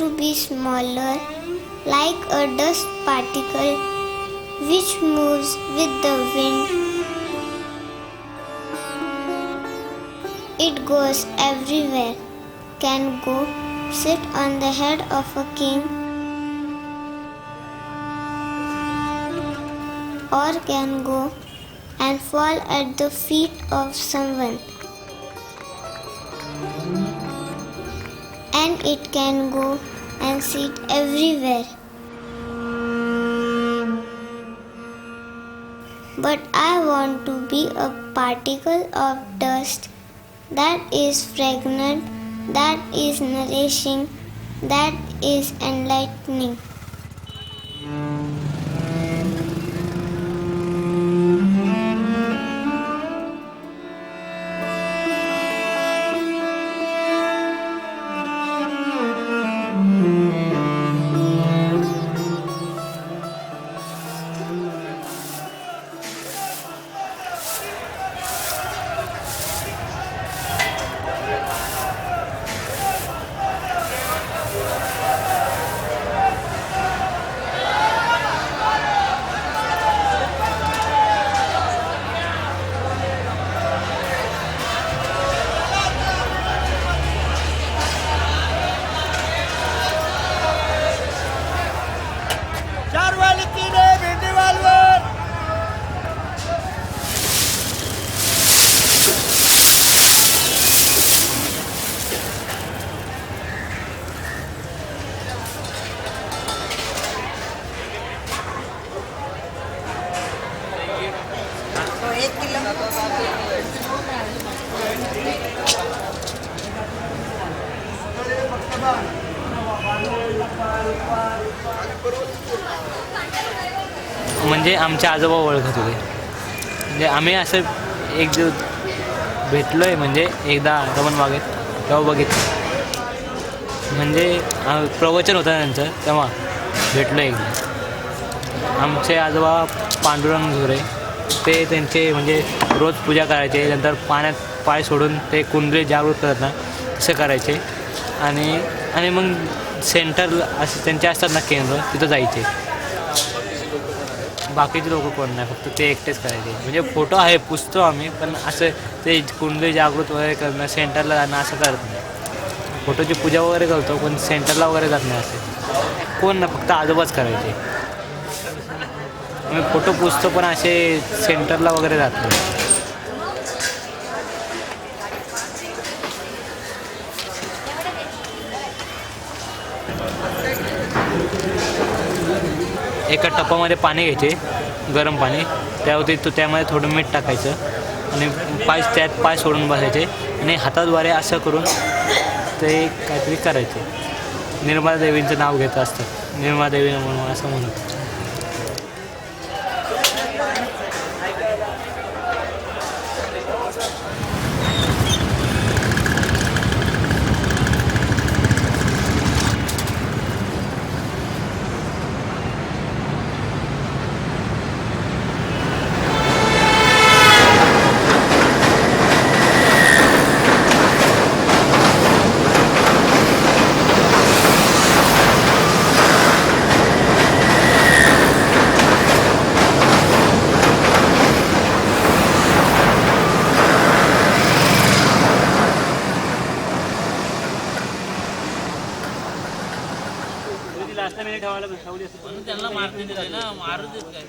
to be smaller, like a dust particle which moves with the wind. It goes everywhere, can go sit on the head of a king, or can go and fall at the feet of someone. And it can go and sit everywhere. But I want to be a particle of dust that is fragrant, that is nourishing, that is enlightening. म्हणजे आमचे आजोबा ओळखत होते. म्हणजे आम्ही असं एक दिवस भेटलो आहे, म्हणजे एकदा रमण बागेत तेव्हा बघितलं. म्हणजे प्रवचन होतं त्यांचं, तेव्हा भेटलो एकदा. आमचे आजोबा पांडुरंग झोरे, ते त्यांचे म्हणजे रोज पूजा करायचे. नंतर पाण्यात पाय सोडून ते कुंडली जागृत करत ना तसं करायचे. आणि मग सेंटर असे त्यांचे असतात ना केंद्र, तिथं जायचे. बाकीचे लोक कोण नाही, फक्त ते एकटेच करायचे. म्हणजे फोटो आहे, पुसतो आम्ही, पण असं ते कुंडली जागृत वगैरे करणं, सेंटरला जाणं असं करत नाही. फोटोची पूजा वगैरे करतो, पण सेंटरला वगैरे जात नाही. असे कोण ना, फक्त आजोबाच करायचे. आम्ही फोटो पुसतो, पण असे सेंटरला वगैरे जात नाही. एका टपामध्ये पाणी घ्यायचे, गरम पाणी, त्यामध्ये थोडं मीठ टाकायचं आणि त्यात पाय सोडून बसायचे आणि हाताद्वारे असं करून ते काहीतरी करायचे. निर्मला देवींचं नाव घेत असतात, निर्मला देवी म्हणून असं म्हणत. त्यांना मारते ना, मारू देत काय.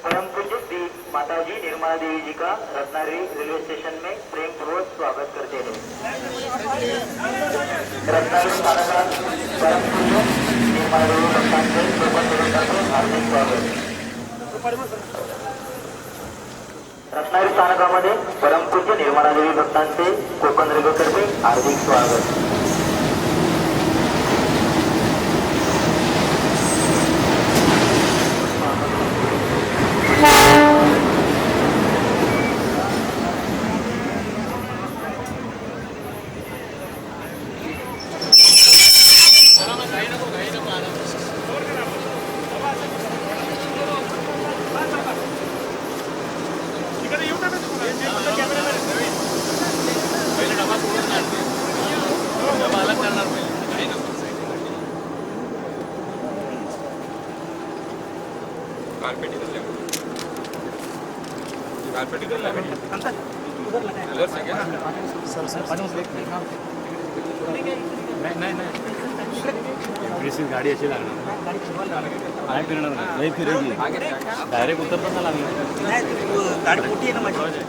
परम पूज्य श्री माताजी निर्मला देवी जी का रत्नागिरी रेलवे स्टेशन में प्रेम पूर्वक स्वागत करते हैं. रत्नागिरी स्थानकात परम पूज्य निर्मला देवी भक्तांचे कोकण हार्दिक स्वागत. रत्नागिरी स्थानकामध्ये परमपूज्य निर्मला देवी भक्तांचे कोकण रेल्वेतर्फे हार्दिक स्वागत. गाड़ी अच्छी लागणार नाही फिरणार नाही फिरेगी डायरेक्ट उतरताना लागणार गाडी मोठी आहे ना माझी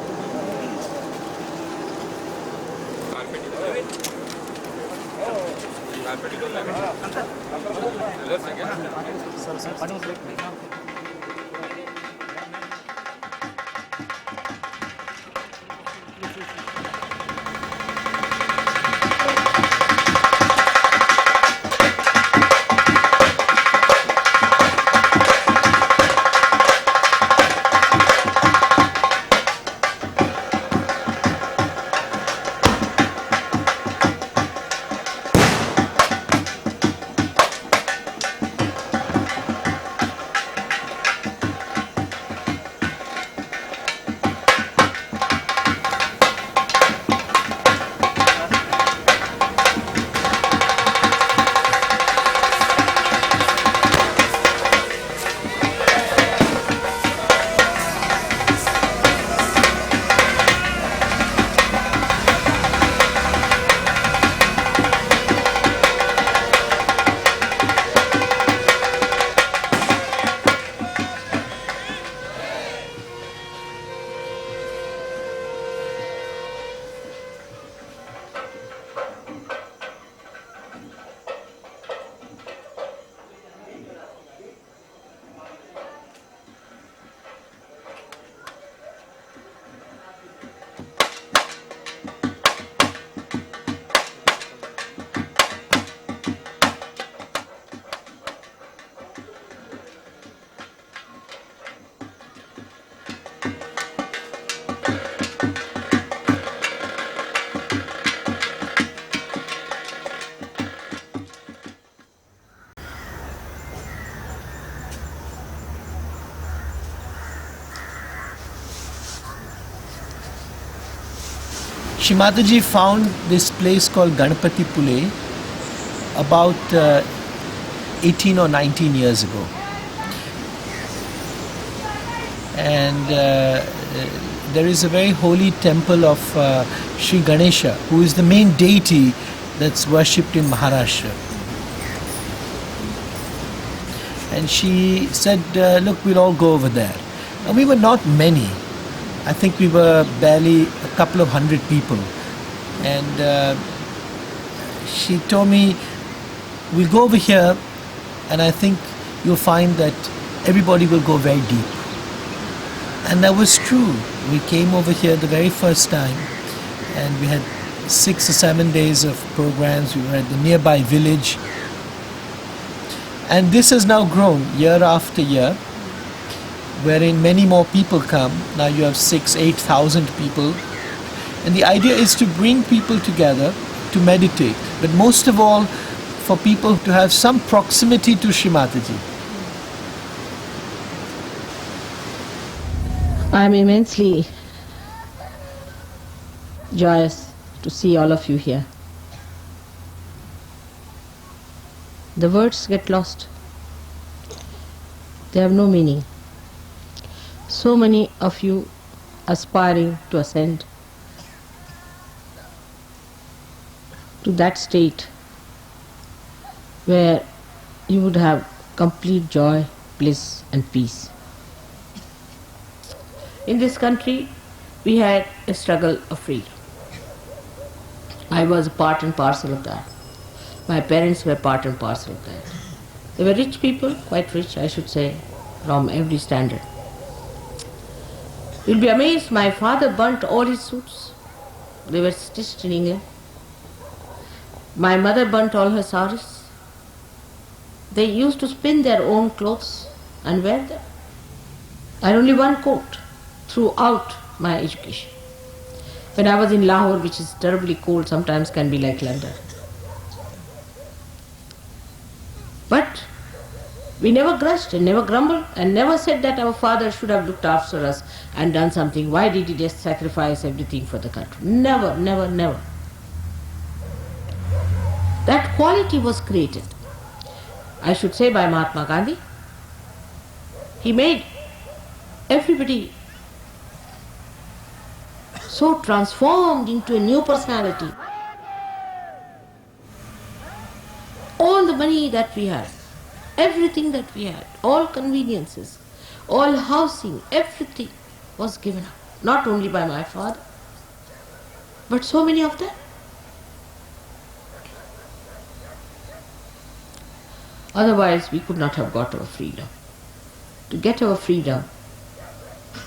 Shri Mataji found this place called Ganpati Pule about 18 or 19 years ago. And there is a very holy temple of Shri Ganesha, who is the main deity that's worshipped in Maharashtra. And she said, look, we'll all go over there. And we were not many. I think we were barely a couple of hundred people. And she told me, we'll go over here, and I think you'll find that everybody will go very deep. And that was true. We came over here the very first time, and we had 6 or 7 days of programs. We were at the nearby village. And this has now grown year after year, wherein many more people come. Now you have 8,000 people. And the idea is to bring people together to meditate, but most of all for people to have some proximity to Shri Mataji. I am immensely joyous to see all of you here. The words get lost. They have no meaning. So many of you aspiring to ascend to that state where you would have complete joy, bliss and peace. In this country, we had a struggle of freedom. I was a part and parcel of that. My parents were part and parcel of that. They were rich people, quite rich, I should say, from every standard. You'll be amazed, my father burnt all his suits. They were stitched in England. My mother burnt all her saris. They used to spin their own clothes and wear them. I had only one coat throughout my education. When I was in Lahore, which is terribly cold, sometimes can be like London. But we never grudged and never grumbled and never said that our father should have looked after us and done something. Why did he just sacrifice everything for the country? Never, never, never. That quality was created, I should say, by Mahatma Gandhi. He made everybody so transformed into a new personality. All the money that we had, everything that we had, all conveniences, all housing, everything was given up. Not only by my father, but so many of them. Otherwise, we could not have got our freedom. To get our freedom,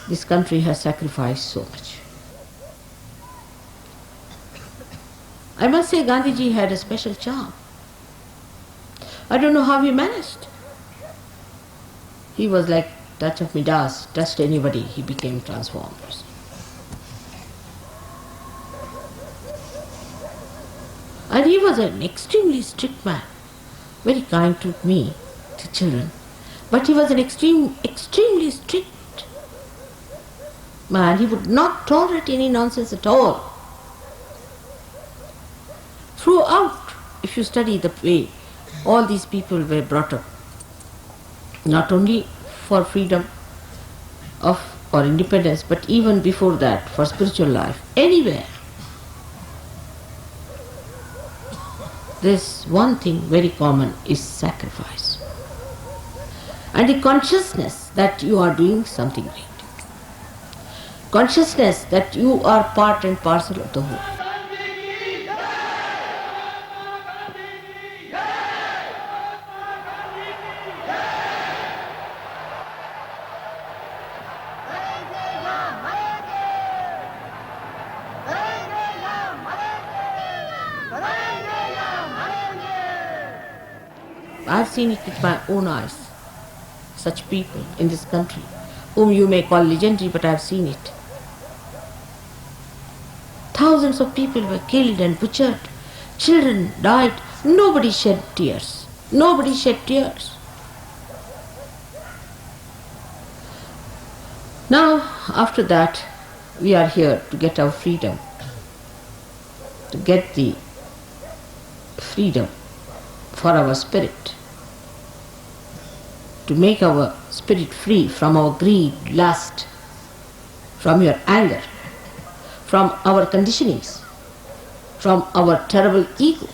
this country has sacrificed so much. I must say Gandhiji had a special charm. I don't know how he managed. He was like touch of Midas, touched anybody, he became transformed. And he was an extremely strict man, very kind to me, to children. But he was an extremely strict man. He would not tolerate any nonsense at all. Throughout, if you study the way all these people were brought up, not only for freedom or independence, but even before that, for spiritual life, anywhere, there's one thing very common is sacrifice. And the consciousness that you are doing something great. Consciousness that you are part and parcel of the whole. I've seen it with my own eyes. Such people in this country, whom you may call legendary, but I've seen it. Thousands of people were killed and butchered. Children died. Nobody shed tears. Nobody shed tears. Now, after that, we are here to get our freedom, to get the freedom for our spirit, to make our spirit free from our greed, lust, from your anger, from our conditionings, from our terrible ego.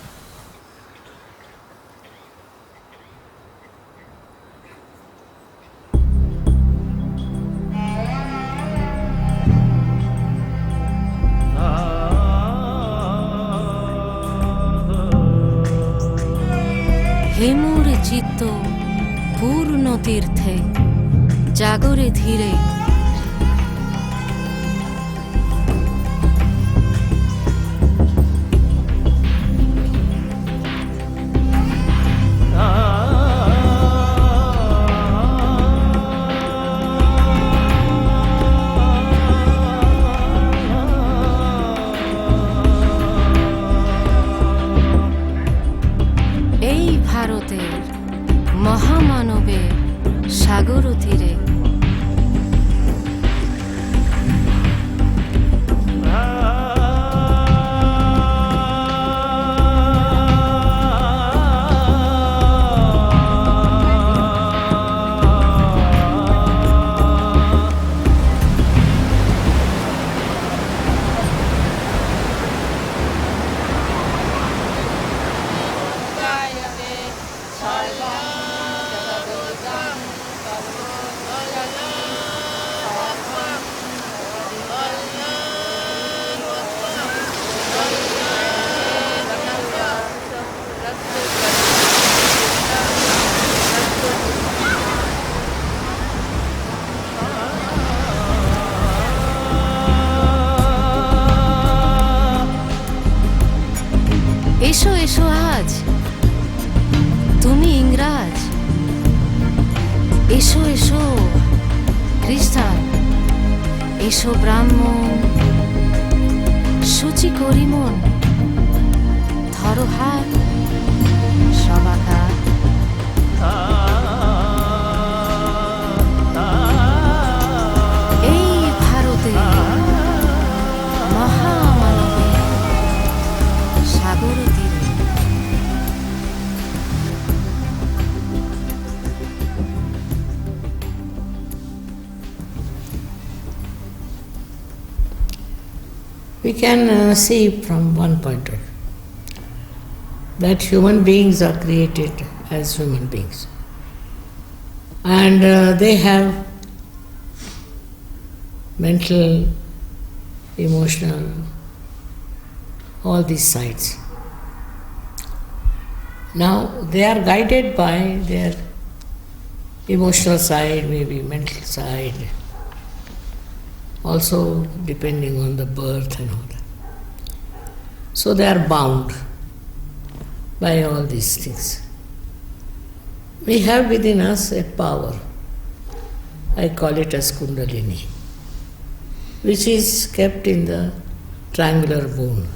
হেমুর চিত্ত পূর্ণ তীর্থে জাগরে ধীরে এই ভারতের মহামানবের সাগর তীরে এসো এসো আজ তুমি ইংরাজ, এসো এসো খ্রিস্টান, এসো ব্রাহ্মণ, সূচি করি মন, ধরো হাত সবাকার। এই ভারতে মহামানবের সাগর তীরে We can see from one point of view that human beings are created as human beings. And they have mental, emotional, all these sides. Now they are guided by their emotional side, maybe mental side, also depending on the birth and all that. So they are bound by all these things. We have within us a power, I call it as Kundalini, which is kept in the triangular bone,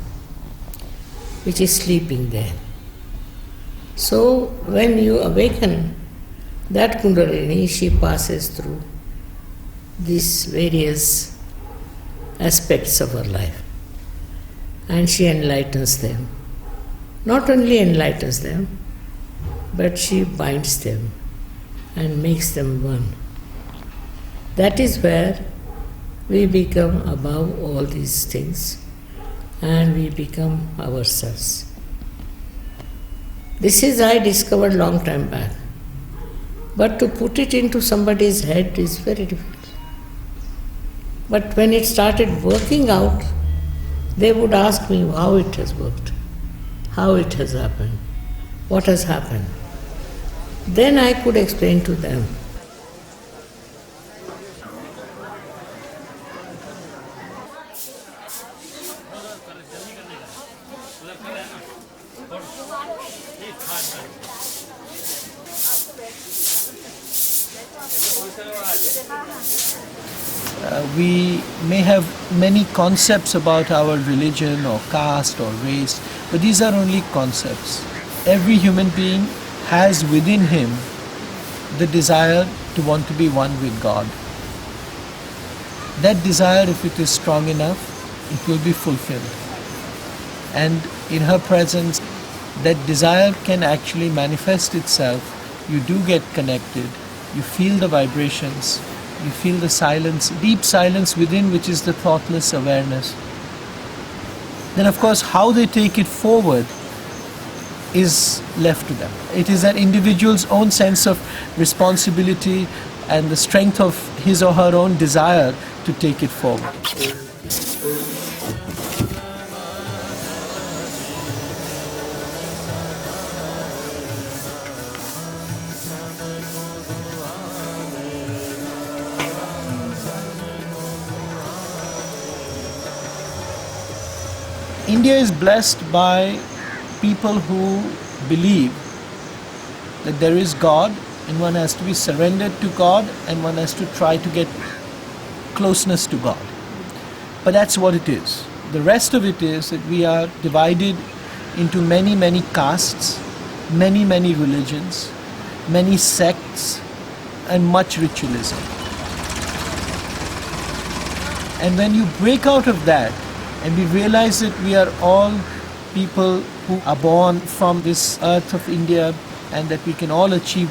which is sleeping there. So when you awaken that Kundalini, she passes through these various aspects of her life and she enlightens them. Not only enlightens them, but she binds them and makes them one. That is where we become above all these things and we become ourselves. This is I discovered long time back. But to put it into somebody's head is very difficult. But when it started working out, they would ask me how it has worked, how it has happened, what has happened. Then I could explain to them. We may have many concepts about our religion or caste or race, but these are only concepts. Every human being has within him the desire to want to be one with God. That desire, if it is strong enough, it will be fulfilled. And in her presence, that desire can actually manifest itself. You do get connected, you feel the vibrations, you feel the silence, deep silence within, which is the thoughtless awareness. Then of course how they take it forward is left to them. It is an individual's own sense of responsibility and the strength of his or her own desire to take it forward. India is blessed by people who believe that there is God and one has to be surrendered to God and one has to try to get closeness to God. But that's what it is. The rest of it is that we are divided into many, many castes, many, many religions, many sects, and much ritualism. And when you break out of that, and we realize that we are all people who are born from this earth of India and that we can all achieve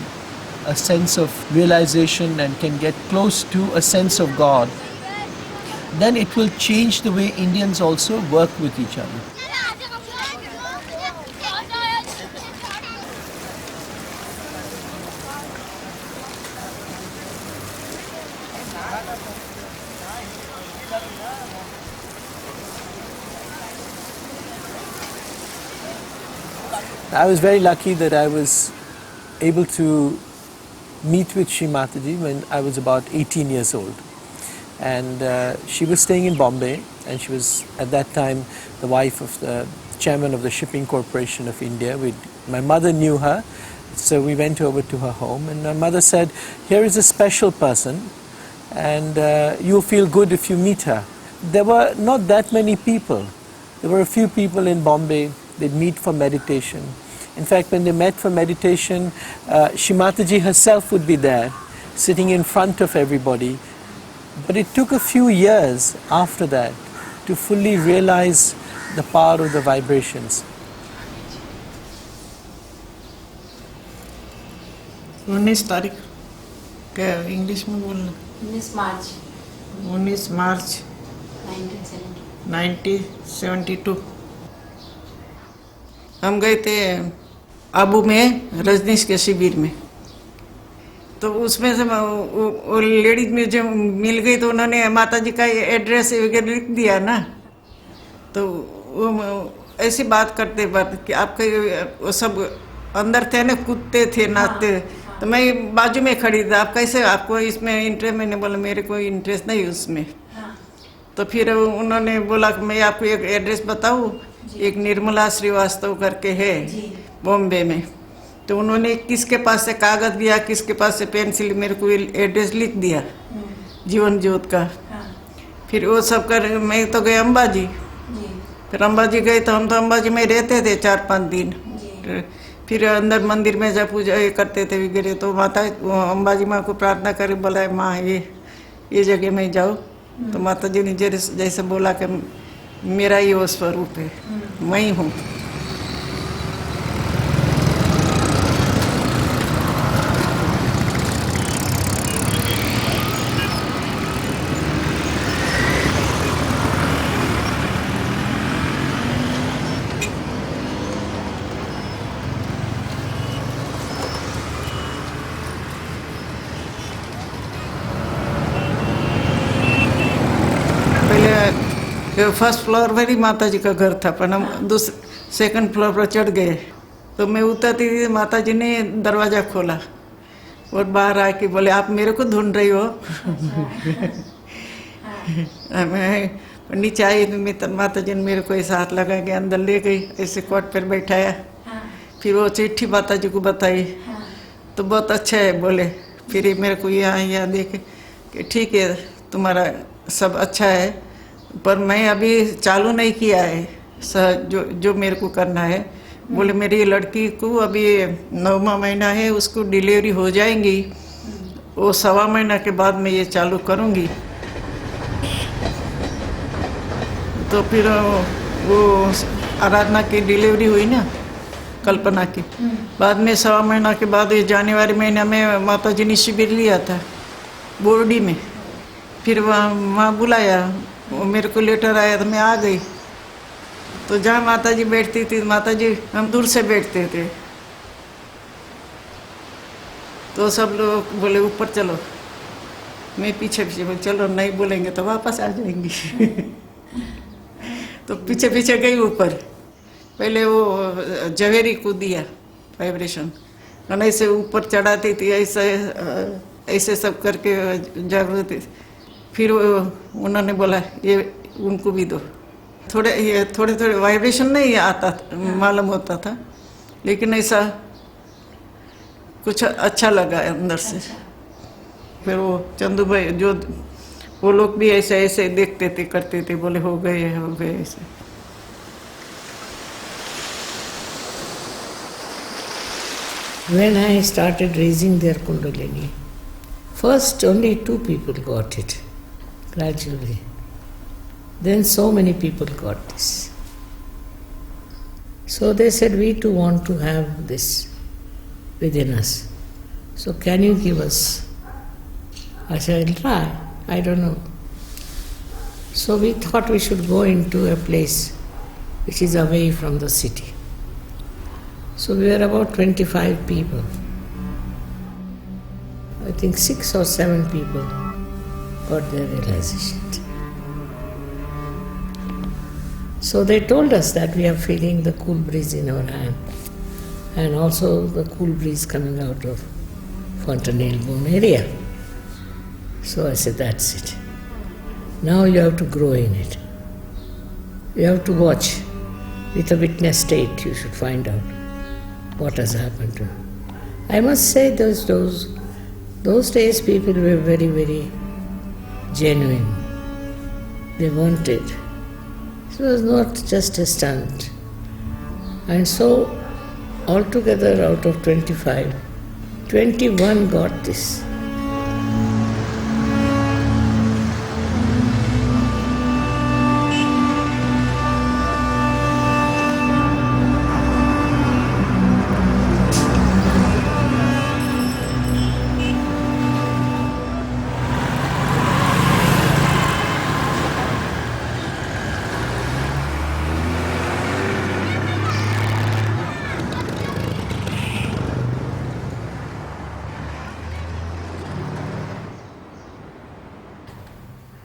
a sense of realization and can get close to a sense of God, then it will change the way Indians also work with each other. I was very lucky that I was able to meet with Shri Mataji when I was about 18 years old. And she was staying in Bombay, and she was at that time the wife of the chairman of the Shipping Corporation of India. My mother knew her, so we went over to her home, and my mother said, "Here is a special person, and you'll feel good if you meet her." There were not that many people. There were a few people in Bombay. They'd meet for meditation. In fact, when they met for meditation, Shri Mataji herself would be there, sitting in front of everybody. But it took a few years after that to fully realize the power of the vibrations. 19 तारीख क्या English में बोलना 19 मार्च 19 मार्च 1970 1972 हम गए थे आबू में रजनीश के शिविर में। तो उसमें से वो लेडीज में जो मिल गई तो उन्होंने माता जी का एड्रेस वगैरह लिख दिया ना। तो वो ऐसी बात करते बात कि आपके वो सब अंदर थे ना, कूदते थे, नाचते। तो मैं बाजू में खड़ी थी, आप कैसे, आपको इसमें इंटरेस्ट? मैंने बोला मेरे कोई इंटरेस्ट नहीं उसमें। तो फिर उन्होंने बोला कि मैं आपको एक एड्रेस बताऊँ, एक निर्मला श्रीवास्तव करके है बॉम्बे में। तो उन्होंने किसके पास से कागज़ दिया, किसके पास से पेंसिल, मेरे को एड्रेस लिख दिया जीवन ज्योत का। फिर वो सब कर मैं तो गए अम्बाजी। फिर अम्बाजी गए तो हम तो अम्बाजी में रहते थे 4-5 दिन। फिर अंदर मंदिर में जब पूजा करते थे वगैरह, तो माता अम्बाजी माँ को प्रार्थना कर बोला माँ ये जगह में जाओ। तो माता जी ने जैसे बोला कि मेरा ही वो स्वरूप है, मैं ही हूँ। फर्स्ट फ्लोर पर ही माता जी का घर था, पर हम सेकंड फ्लोर पर चढ़ गए। तो मैं उतरती थी, माता जी ने दरवाज़ा खोला और बाहर आके बोले आप मेरे को ढूंढ रही हो? मैं नीचे आई तो माता जी ने मेरे को ऐसा हाथ लगा के अंदर ले गई, ऐसे कोट पर बैठाया। फिर वो चिट्ठी माता जी को बताई तो बहुत अच्छा है बोले। फिर मेरे को यहाँ देखे कि ठीक है तुम्हारा सब अच्छा है, पर मैं अभी चालू नहीं किया है जो मेरे को करना है। बोले मेरी लड़की को अभी 9वां महीना है, उसको डिलीवरी हो जाएंगी, वो 1.25 महीना के बाद मैं ये चालू करूँगी। तो फिर वो आराधना की डिलीवरी हुई ना, कल्पना की। बाद में 1.25 महीना के बाद ये जनवरी महीना में माता जी ने शिविर लिया था बोर्डी में। फिर वहाँ बुलाया, वो मेरे को लेटर आया तो मैं आ गई। तो जहाँ माता जी बैठती थी, माता जी हम दूर से बैठते थे, तो सब लोग बोले ऊपर चलो, मैं पीछे पीछे बोले चलो, नहीं बोलेंगे तो वापस आ जाएंगी। तो पीछे पीछे गई ऊपर। पहले वो जवेरी को दिया वाइब्रेशन, ऐसे ऊपर चढ़ाती थी, ऐसे सब करके जागृति। फिर उन्होंने बोला ये उनको भी दो। थोड़े वाइब्रेशन नहीं आता मालूम होता था, लेकिन ऐसा कुछ अच्छा लगा अंदर से। फिर वो चंदू भाई जो वो लोग भी ऐसे ऐसे देखते थे, करते थे, बोले हो गए ऐसे। When I started raising their kundalini, first only 2 people got it. Gradually. Then so many people got this. So they said, we too want to have this within us. So can you give us? I said, I'll try. I don't know. So we thought we should go into a place which is away from the city. So we were about 25 people. I think 6 or 7 people got their realization. So they told us that we are feeling the cool breeze in our hand and also the cool breeze coming out of Fontanelle bone area. So I said, that's it. Now you have to grow in it. You have to watch. With a witness state, you should find out what has happened to you. I must say those days people were very, very genuine. They wanted. It was not just a stunt. And so, altogether out of 25, 21 got this.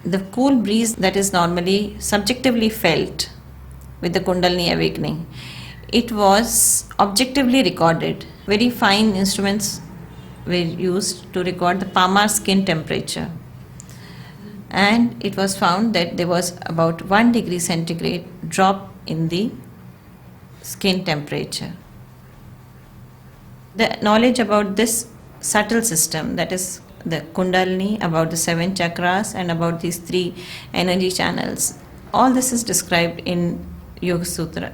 the cool breeze that is normally subjectively felt with the Kundalini awakening, it was objectively recorded. Very fine instruments were used to record the palmar skin temperature. And it was found that there was about 1 degree centigrade drop in the skin temperature. The knowledge about this subtle system, that is the Kundalini, about the 7 chakras and about these 3 energy channels, all this is described in Yoga Sutra.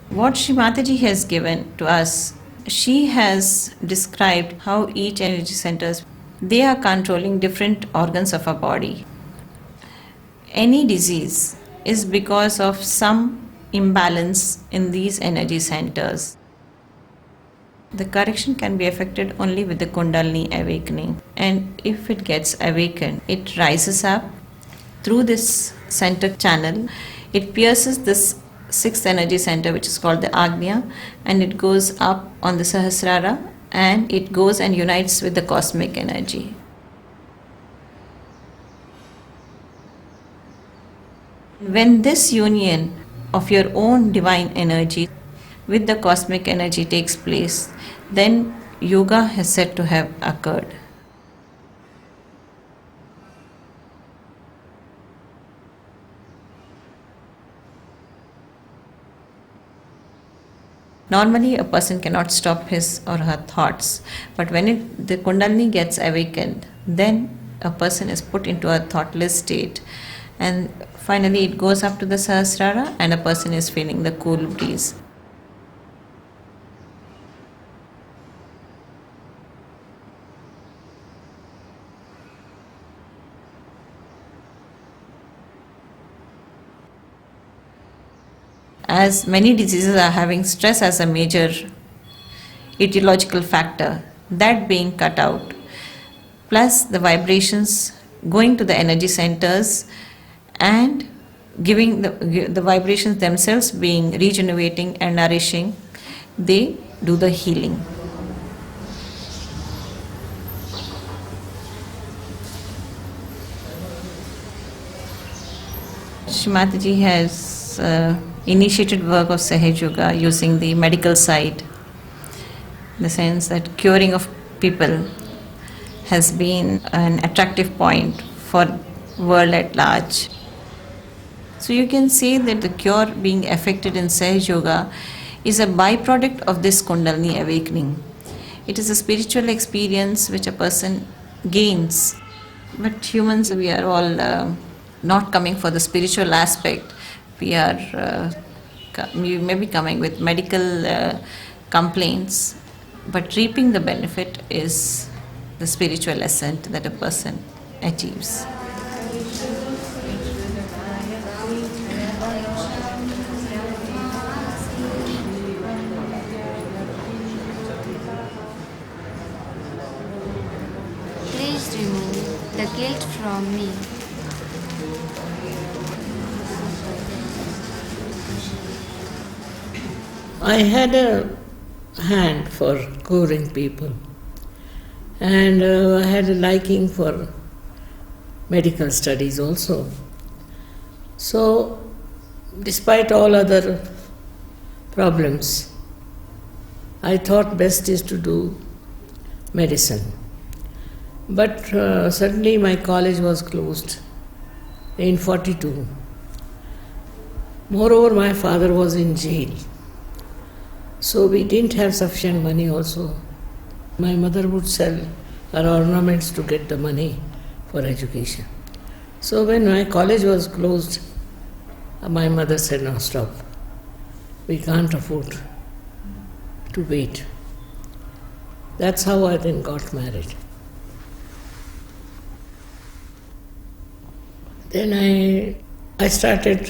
What Shri Mataji has given to us, she has described how each energy centers, they are controlling different organs of our body. Any disease is because of some imbalance in these energy centers. The correction can be effected only with the Kundalini awakening, and if it gets awakened, it rises up through this center channel. It pierces this 6th energy center, which is called the Agnya, and it goes up on the Sahasrara, and it goes and unites with the cosmic energy. When this union of your own divine energy with the cosmic energy takes place, then yoga is said to have occurred. Normally, a person cannot stop his or her thoughts, but when the Kundalini gets awakened, then a person is put into a thoughtless state, and finally it goes up to the Sahasrara and a person is feeling the cool breeze. As many diseases are having stress as a major etiological factor, that being cut out, plus the vibrations going to the energy centers and giving the vibrations themselves being regenerating and nourishing, they do the healing. Shri Mataji has initiated work of Sahaja Yoga using the medical side, in the sense that curing of people has been an attractive point for world at large. So you can say that the cure being effected in Sahaja Yoga is a byproduct of this Kundalini awakening. It is a spiritual experience which a person gains. But humans, we are all not coming for the spiritual aspect. We may be coming with medical complaints, but reaping the benefit is the spiritual ascent that a person achieves. Please remove the guilt from me. I had a hand for curing people, and I had a liking for medical studies also. So, despite all other problems, I thought best is to do medicine. But suddenly my college was closed in 42. Moreover, my father was in jail. So we didn't have sufficient money also. My mother would sell her ornaments to get the money for education. So when my college was closed, my mother said, "No, stop. We can't afford to wait." That's how I then got married. Then I started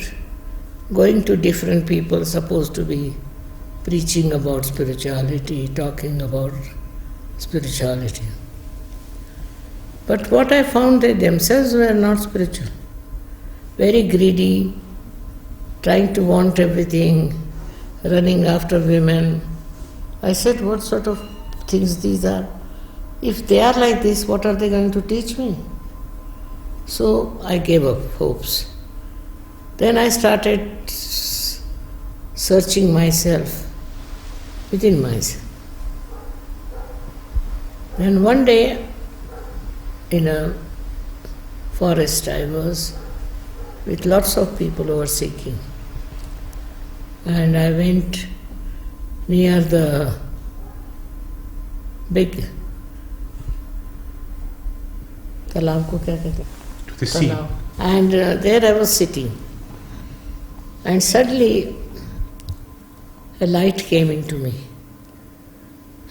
going to different people supposed to be preaching about spirituality, talking about spirituality. But what I found, they themselves were not spiritual. Very greedy, trying to want everything, running after women. I said, what sort of things these are? If they are like this, what are they going to teach me? So I gave up hopes. Then I started searching myself within myself. Then one day in a forest I was with lots of people who were seeking. And I went near the big तालाब को क्या कहते हैं? The sea. And there I was sitting. And suddenly a light came into me.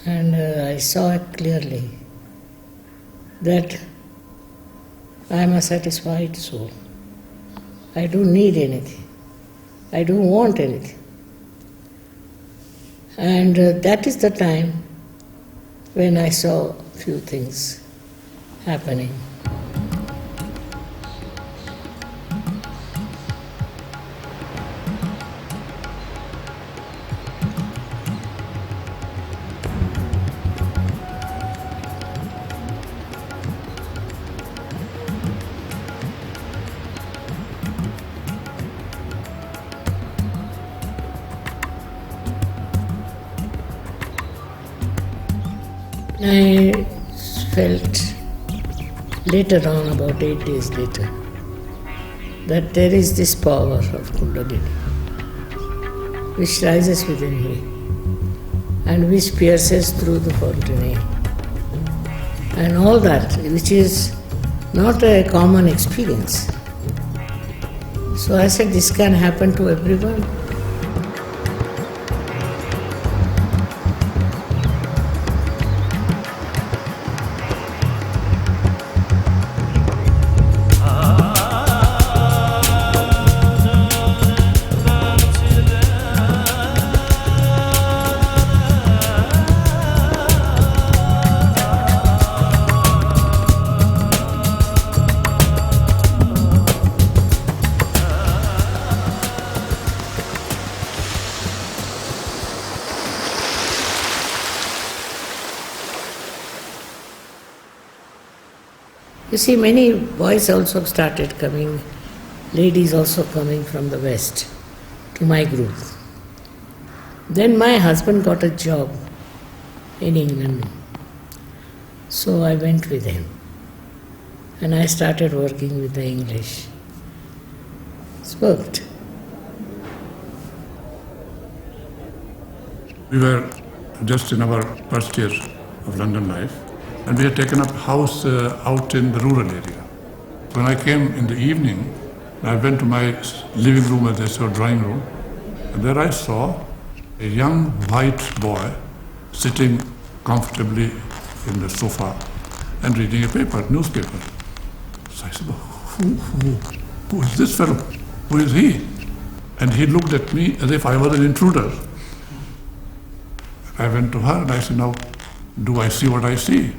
And I saw it clearly that I am a satisfied soul. I don't need anything. I don't want anything. And that is the time when I saw few things happening. I felt later on, about 8 days later, that there is this power of Kundalini which rises within me and which pierces through the fontanelle. And all that, which is not a common experience. So I said, this can happen to everyone. You see, many boys also started coming, ladies also coming from the West to my group. Then my husband got a job in England, so I went with him. And I started working with the English. It's worked. We were just in our first year of London life, and we had taken up a house out in the rural area. When I came in the evening, I went to my living room, as I saw, drawing room, and there I saw a young white boy sitting comfortably in the sofa and reading a paper, newspaper. So I said, who is this fellow? Who is he? And he looked at me as if I was an intruder. I went to her and I said, now, do I see what I see?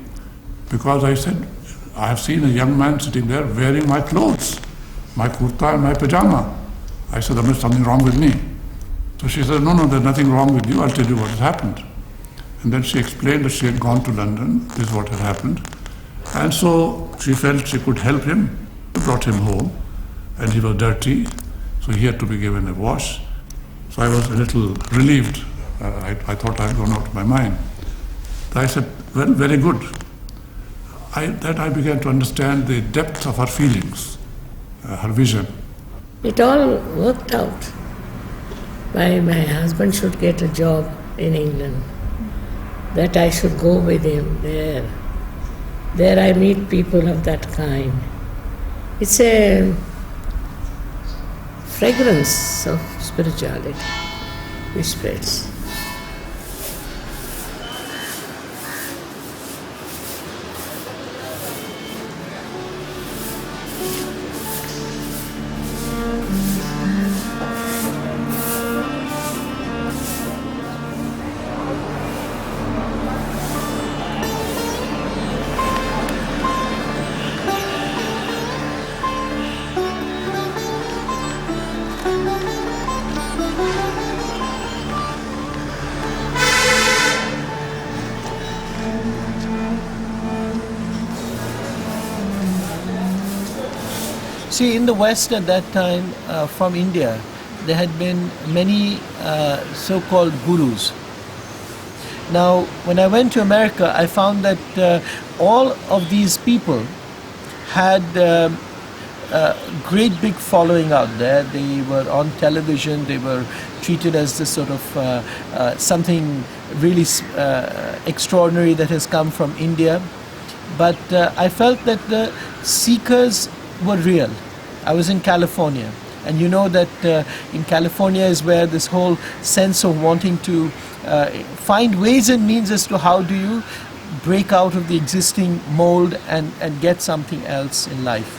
Because I said, I have seen a young man sitting there wearing my clothes, my kurta and my pajama. I said, there is something wrong with me. So she said, no, there's nothing wrong with you. I'll tell you what has happened. And then she explained that she had gone to London. This is what had happened. And so she felt she could help him. She brought him home. And he was dirty, so he had to be given a wash. So I was a little relieved. I thought I had gone out of my mind. So I said, well, very good. I began to understand the depth of her feelings, her vision. It all worked out. Why my husband should get a job in England, that I should go with him there. There I meet people of that kind. It's a fragrance of spirituality which spreads. See, in the West at that time, from India, there had been many so-called gurus. Now, when I went to America, I found that all of these people had a great big following out there. They were on television, they were treated as this sort of something really extraordinary that has come from India. But I felt that the seekers were real. I was in California, and you know that in California is where this whole sense of wanting to find ways and means as to how do you break out of the existing mold and get something else in life.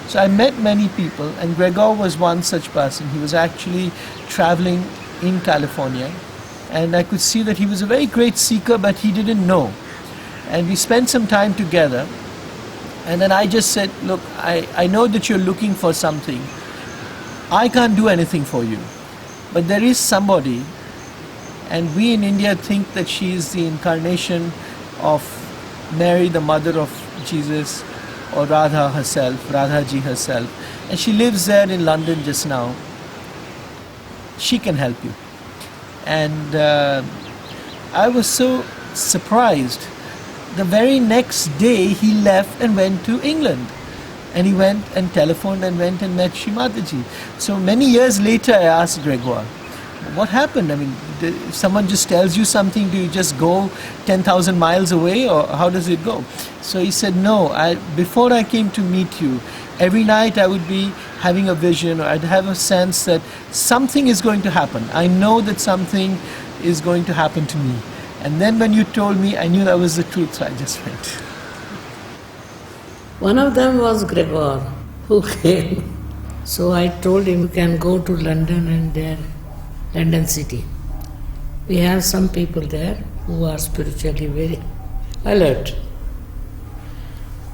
So I met many people, and Gregor was one such person. He was actually traveling in California, and I could see that he was a very great seeker, but he didn't know. And we spent some time together, and then I just said, look, I know that you're looking for something. I can't do anything for you, but there is somebody, and we in India think that she is the incarnation of Mary, the mother of Jesus, or Radha herself, Radhaji herself, and she lives there in London just now. She can help you. And I was so surprised. The very next day he left and went to England, and he went and telephoned and went and met Shri Mataji. So many years later I asked Gregor, what happened? I mean, if someone just tells you something, do you just go 10,000 miles away, or how does it go? So he said, no, before I came to meet you, every night I would be having a vision, or I'd have a sense that something is going to happen. I know that something is going to happen to me. And then when you told me, I knew that was the truth, so I just went. One of them was Gregor, who came. So I told him, you can go to London and there, London city. We have some people there who are spiritually very alert.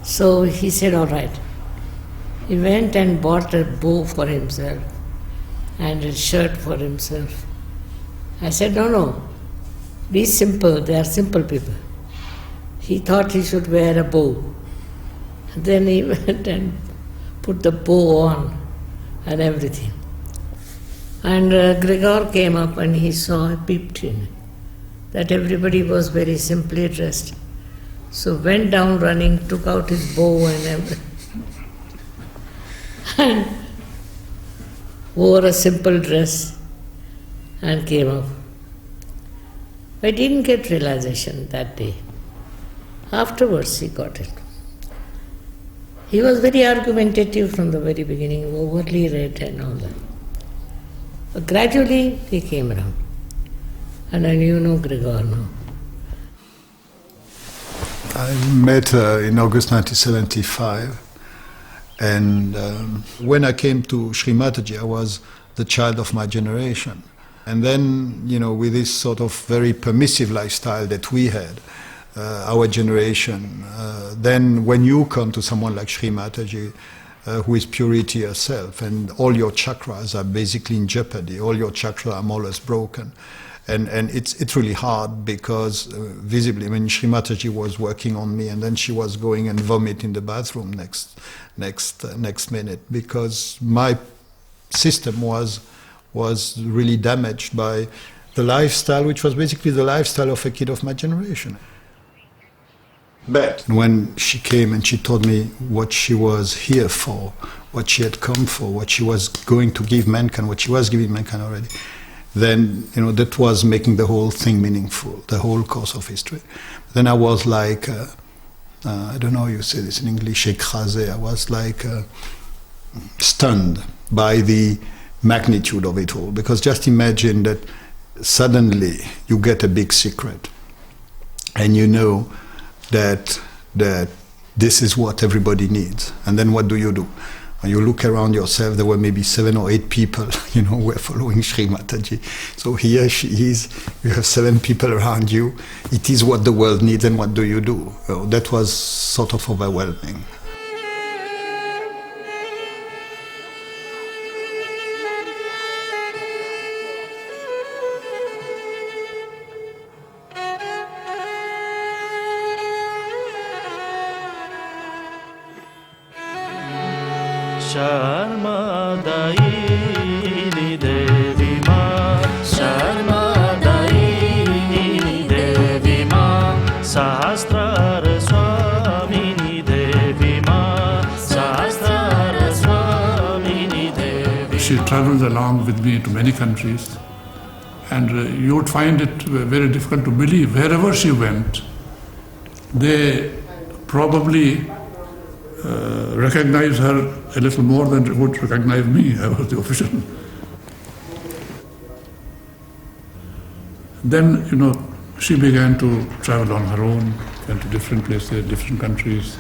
So he said, all right. He went and bought a bow for himself and a shirt for himself. I said, no, be simple, they are simple people. He thought he should wear a bow. Then he went and put the bow on and everything. And Gregor came up and he saw, peeped in, that everybody was very simply dressed. So went down running, took out his bow and everything, and wore a simple dress and came up. I didn't get realization that day. Afterwards he got it. He was very argumentative from the very beginning, overly read and all that. But gradually he came around. And I know Gregor now. I met her in August 1975, and when I came to Shri Mataji, I was the child of my generation. And then, with this sort of very permissive lifestyle that we had, our generation, then when you come to someone like Shri Mataji, who is purity herself, and all your chakras are basically in jeopardy, all your chakras are more or less broken. And it's really hard because visibly, I mean, Shri Mataji was working on me, and then she was going and vomit in the bathroom next minute, because my system was really damaged by the lifestyle, which was basically the lifestyle of a kid of my generation. But when she came and she told me what she was here for, what she had come for, what she was going to give mankind, what she was giving mankind already, then that was making the whole thing meaningful, the whole course of history. Then I was like, I don't know how you say this in English, écrasé. I was like stunned by the magnitude of it all, because just imagine that suddenly you get a big secret, and you know that this is what everybody needs, and then what do? When you look around yourself, there were maybe 7 or 8 people, who were following Shri Mataji. So here she is, you have 7 people around you. It is what the world needs, and what do? That was sort of overwhelming. शर्मदायिनी देवी माँ शर्मदायिनी देवी माँ सहस्रार स्वामिनी देवी माँ सहस्रार स्वामिनी देवी. She traveled along with me to many countries, and you would find it very difficult to believe. Wherever she went, they probably recognized her a little more than they would recognize me. I was the official. Then, she began to travel on her own, went to different places, different countries.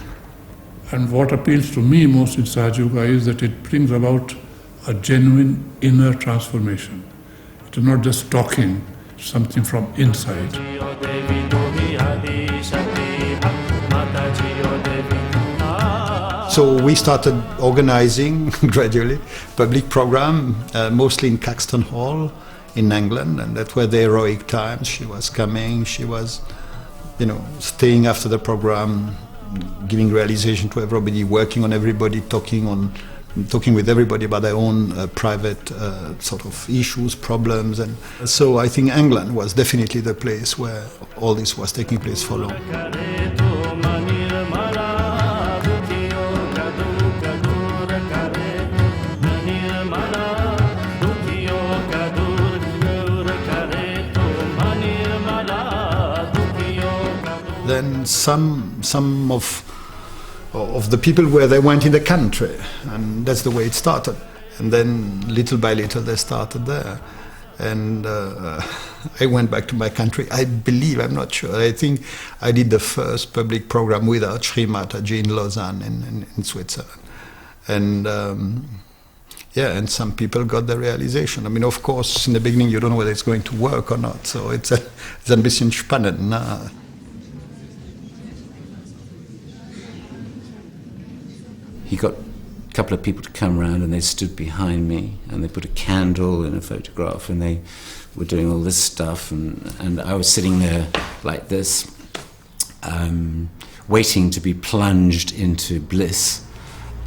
And what appeals to me most in Sahaja Yoga is that it brings about a genuine inner transformation. It is not just talking, it's something from inside. So we started organizing gradually public program, mostly in Caxton Hall in England, and that were the heroic times. She was coming, she was, staying after the program, giving realization to everybody, working on everybody, talking with everybody about their own private sort of issues, problems. And so I think England was definitely the place where all this was taking place for long. Then some of the people where they went in the country, and that's the way it started. And then little by little they started there. And I went back to my country. I believe, I'm not sure, I think I did the first public program without Shri Mataji in Lausanne in Switzerland. And and some people got the realization. I mean, of course, in the beginning you don't know whether it's going to work or not, so it's ein bisschen spannend. He got a couple of people to come around, and they stood behind me, and they put a candle in a photograph, and they were doing all this stuff, and I was sitting there like this, waiting to be plunged into bliss.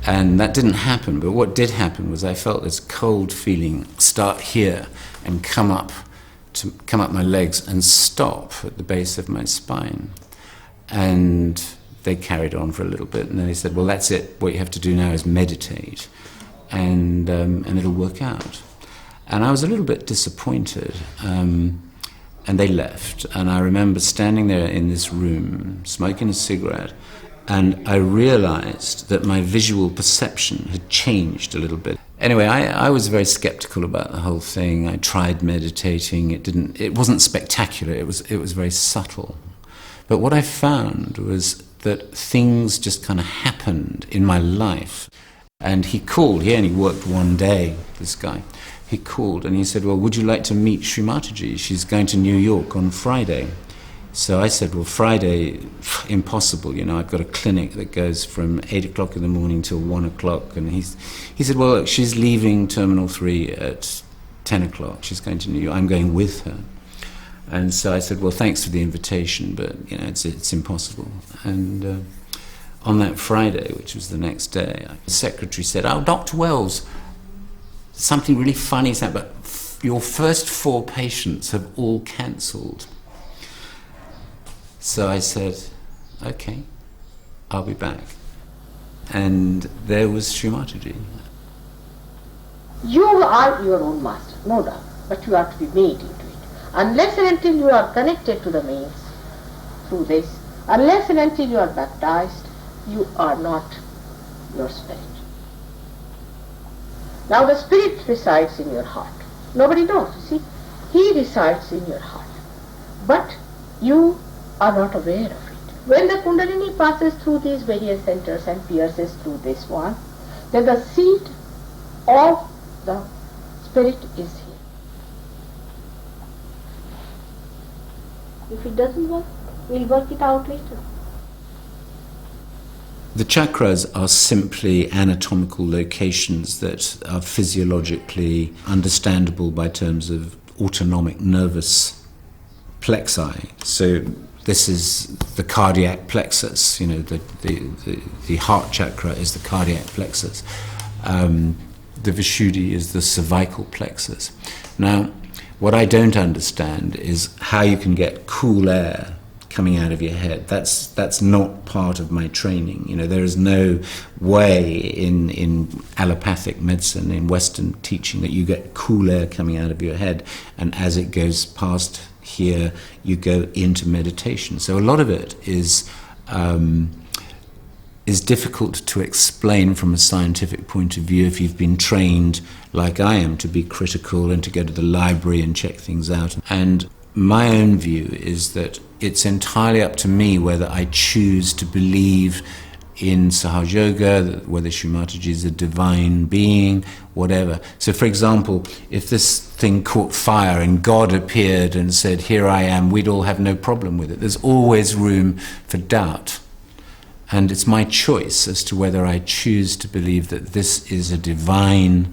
And that didn't happen, but what did happen was I felt this cold feeling start here and come up my legs and stop at the base of my spine. And they carried on for a little bit, and then they said, well, that's it. What you have to do now is meditate, and it'll work out. And I was a little bit disappointed, and they left. And I remember standing there in this room, smoking a cigarette, and I realized that my visual perception had changed a little bit. Anyway, I was very skeptical about the whole thing. I tried meditating. It wasn't spectacular. It was very subtle. But what I found was that things just kind of happened in my life. And he called, he only worked one day, this guy. He called and he said, well, would you like to meet Shri Mataji? She's going to New York on Friday. So I said, well, Friday, impossible, I've got a clinic that goes from 8 o'clock in the morning till 1 o'clock. And he said, well, look, she's leaving Terminal 3 at 10 o'clock. She's going to New York. I'm going with her. And so I said, well, thanks for the invitation, but, it's impossible. And on that Friday, which was the next day, the secretary said, oh, Dr. Wells, something really funny is happening, but your first 4 patients have all cancelled. So I said, okay, I'll be back. And there was Shri Mataji. You are your own master, no doubt, but you have to be made into it. Unless and until you are connected to the means through this, unless and until you are baptized, you are not your spirit. Now the spirit resides in your heart. Nobody knows, you see. He resides in your heart. But you are not aware of it. When the Kundalini passes through these various centers and pierces through this one, then the seat of the spirit is here. If it doesn't work, we'll work it out later. The chakras are simply anatomical locations that are physiologically understandable by terms of autonomic nervous plexi. So this is the cardiac plexus, the heart chakra is the cardiac plexus. The Vishuddhi is the cervical plexus. Now, what I don't understand is how you can get cool air coming out of your head. That's not part of my training. You know, there is no way in allopathic medicine, in Western teaching, that you get cool air coming out of your head, and as it goes past here, you go into meditation. So a lot of it is difficult to explain from a scientific point of view if you've been trained, like I am, to be critical and to go to the library and check things out. And my own view is that it's entirely up to me whether I choose to believe in Sahaja Yoga, whether Shri Mataji is a divine being, whatever. So, for example, if this thing caught fire and God appeared and said, "Here I am," we'd all have no problem with it. There's always room for doubt. And it's my choice as to whether I choose to believe that this is a divine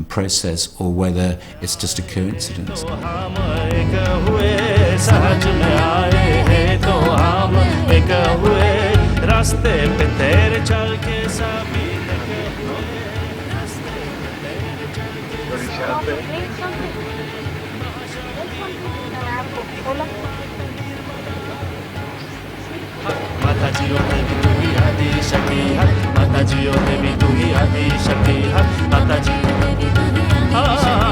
process or whether it's just a coincidence. Mataji o devi tu hi adi shakti hai, Mataji o devi tu hi adi shakti hai, Mataji o devi tu hi adi shakti,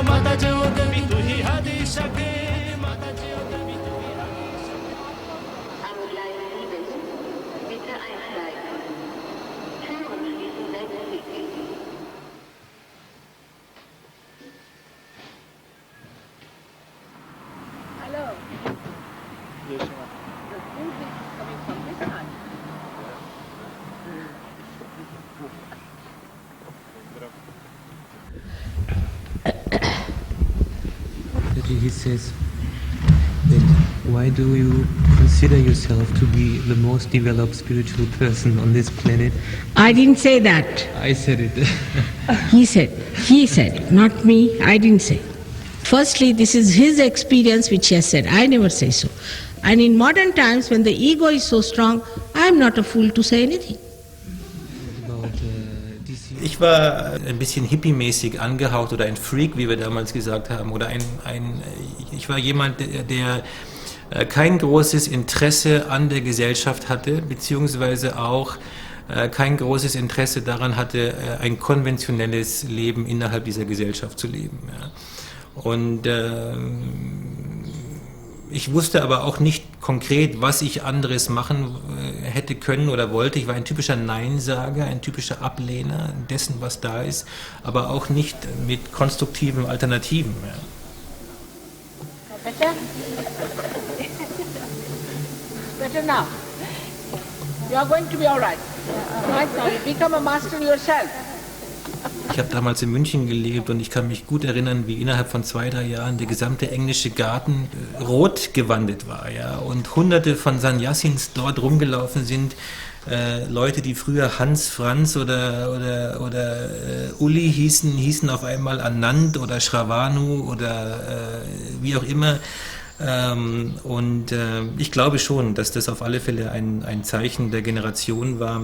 Mataji o devi tu hi adi shakti, Mataji o devi tu hi adi shakti. I would like even with the eyesight to complete that city. Hello. Yes, The food is coming from this side. He says, then why do you consider yourself to be the most developed spiritual person on this planet? I didn't say that. I said it. He said, not me, I didn't say. Firstly, this is his experience which he has said. I never say so. And in modern times, when the ego is so strong, I am not a fool to say anything. Ich war ein bisschen hippie-mäßig angehaucht oder ein Freak, wie wir damals gesagt haben. Oder ich war jemand, der kein großes Interesse an der Gesellschaft hatte, beziehungsweise auch kein großes Interesse daran hatte, ein konventionelles Leben innerhalb dieser Gesellschaft zu leben. Ja. Und ich wusste aber auch nicht konkret, was ich anderes machen hätte können oder wollte. Ich war ein typischer Neinsager, ein typischer Ablehner dessen, was da ist, aber auch nicht mit konstruktiven Alternativen. Ja. Better? Better now. You are going to be all right. Right now, you become a master yourself. Ich habe damals in München gelebt und ich kann mich gut erinnern, wie innerhalb von 2-3 Jahren der gesamte englische Garten rot gewandelt war, ja, und hunderte von Sannyasins dort rumgelaufen sind, Leute, die früher Hans, Franz oder Uli hießen auf einmal Anand oder Shravanu oder wie auch immer. Ich glaube schon, dass das auf alle Fälle ein Zeichen der Generation war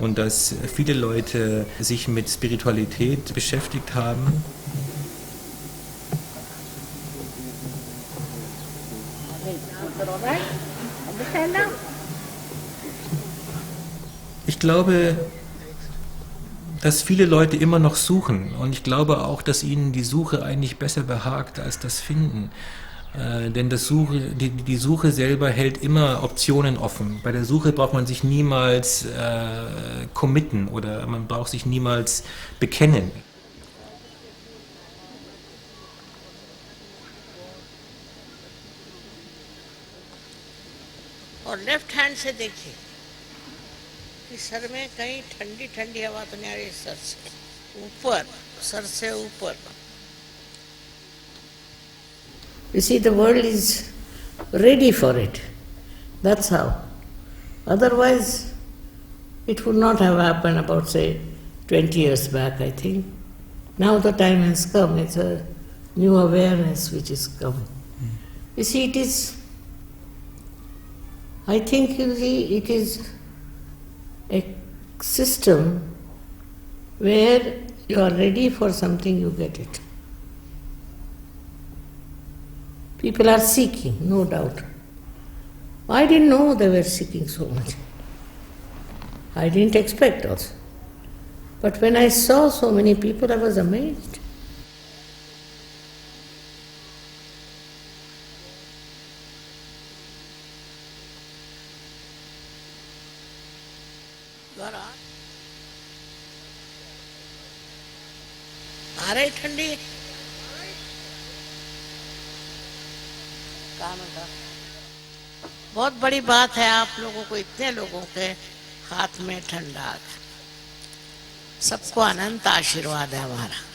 und dass viele Leute sich mit Spiritualität beschäftigt haben. Ich glaube, dass viele Leute immer noch suchen und ich glaube auch, dass ihnen die Suche eigentlich besser behagt als das Finden. Denn die Suche selber hält immer Optionen offen. Bei der Suche braucht man sich niemals committen oder man braucht sich niemals bekennen. और left hand से देखिए कि sir में कहीं ठंडी ठंडी हवा तो नहीं आ रही, सर से ऊपर, सर से ऊपर. You see, the world is ready for it. That's how. Otherwise, it would not have happened about, say, 20 years back, I think. Now the time has come. It's a new awareness which is coming. You see, it is, I think, it is a system where you are ready for something, you get it. People are seeking, no doubt. I didn't know they were seeking so much. I didn't expect also. But when I saw so many people, I was amazed. आ रही ठंडी काम था। बहुत बड़ी बात है आप लोगों को, इतने लोगों के हाथ में ठंडा। सबको अनंत आशीर्वाद है हमारा।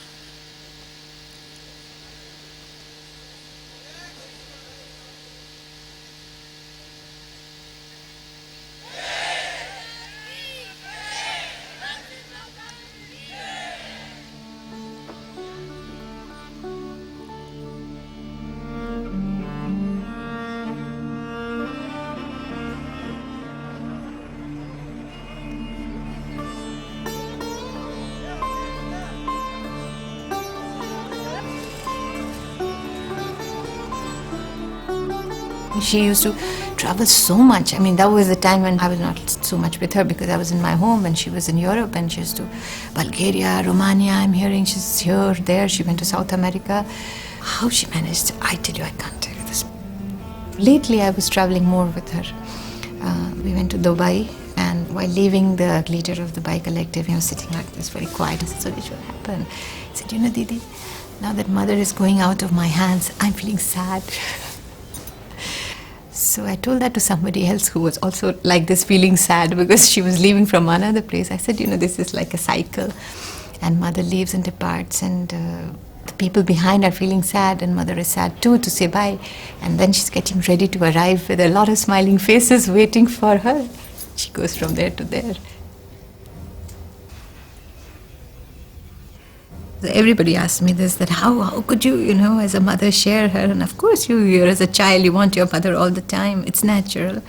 She used to travel so much. I mean, that was the time when I was not so much with her because I was in my home and she was in Europe, and she used to Bulgaria, Romania, I'm hearing she's here, there. She went to South America. How she managed, I tell you, I can't tell you this. Lately, I was traveling more with her. We went to Dubai, and while leaving the leader of the Dubai collective, he was sitting like this, very quiet. I said, so what happened? He said, you know, Didi, now that mother is going out of my hands, I'm feeling sad. So I told that to somebody else who was also like this, feeling sad because she was leaving from another place. I said, you know, this is like a cycle, and mother leaves and departs, and the people behind are feeling sad, and mother is sad too to say bye. And then she's getting ready to arrive with a lot of smiling faces waiting for her. She goes from there to there. Everybody asked me this, that how could you, you know, as a mother share her? And of course, you're as a child, you want your mother all the time. It's natural.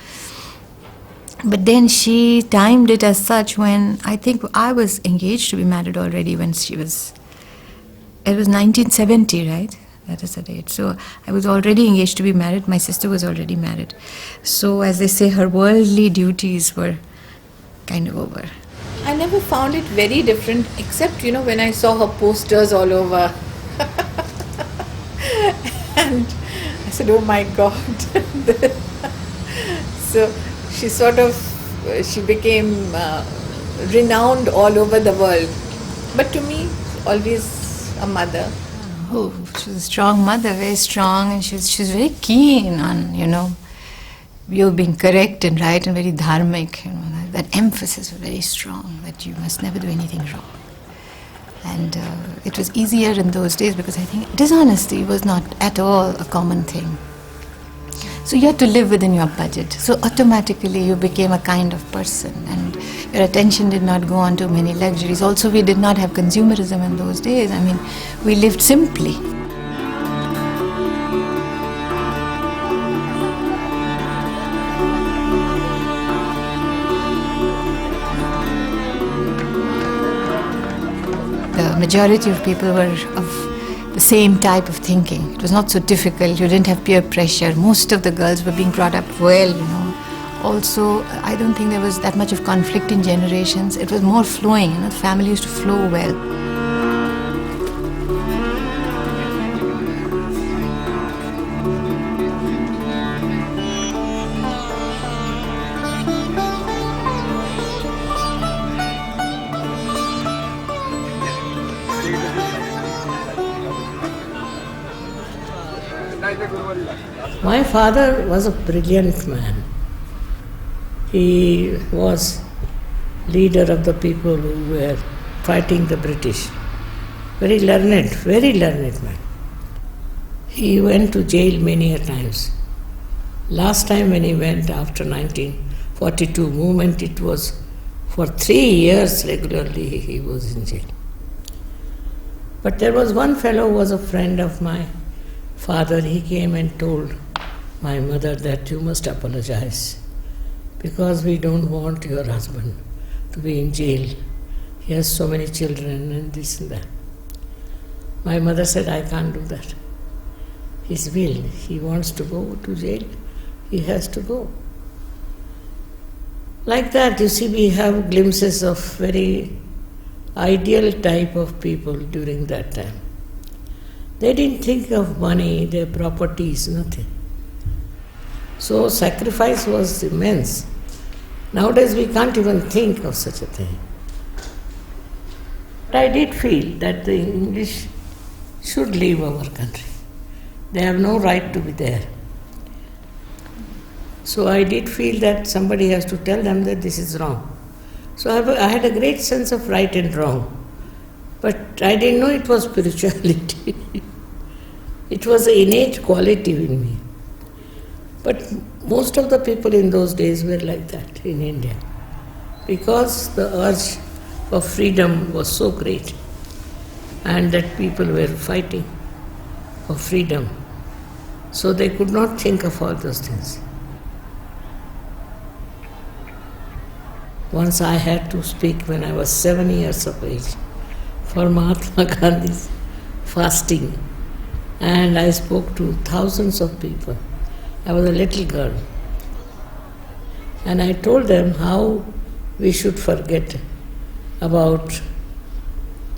But then she timed it as such when I think I was engaged to be married already when she was, it was 1970, right? That is the date. So I was already engaged to be married. My sister was already married. So as they say, her worldly duties were kind of over. I never found it very different, except, you know, when I saw her posters all over. And I said, oh my God. So she sort of, she became renowned all over the world. But to me, always a mother. Oh, she was a strong mother, very strong, and she was very keen on, you know, you being correct and right and very dharmic, you know, that emphasis was very strong, that you must never do anything wrong. And it was easier in those days because I think dishonesty was not at all a common thing. So you had to live within your budget. So automatically you became a kind of person, and your attention did not go on to many luxuries. Also, we did not have consumerism in those days. I mean, we lived simply. The majority of people were of the same type of thinking. It was not so difficult. You didn't have peer pressure. Most of the girls were being brought up well, you know. Also, I don't think there was that much of conflict in generations. It was more flowing, you know. The family used to flow well. My father was a brilliant man. He was leader of the people who were fighting the British. Very learned man. He went to jail many a times. Last time when he went after 1942 movement, it was for 3 years regularly he was in jail. But there was one fellow who was a friend of my father. He came and told my mother that you must apologize because we don't want your husband to be in jail. He has so many children and this and that. My mother said, I can't do that. His will. He wants to go to jail. He has to go. Like that, you see, we have glimpses of very ideal type of people during that time. They didn't think of money, their properties, nothing. So sacrifice was immense. Nowadays we can't even think of such a thing. But I did feel that the English should leave our country. They have no right to be there. So I did feel that somebody has to tell them that this is wrong. So I had a great sense of right and wrong. But I didn't know it was spirituality. It was an innate quality in me. But most of the people in those days were like that in India. Because the urge for freedom was so great, and that people were fighting for freedom. So they could not think of all those things. Once I had to speak when I was 7 years of age for Mahatma Gandhi's fasting, and I spoke to thousands of people. I was a little girl, and I told them how we should forget about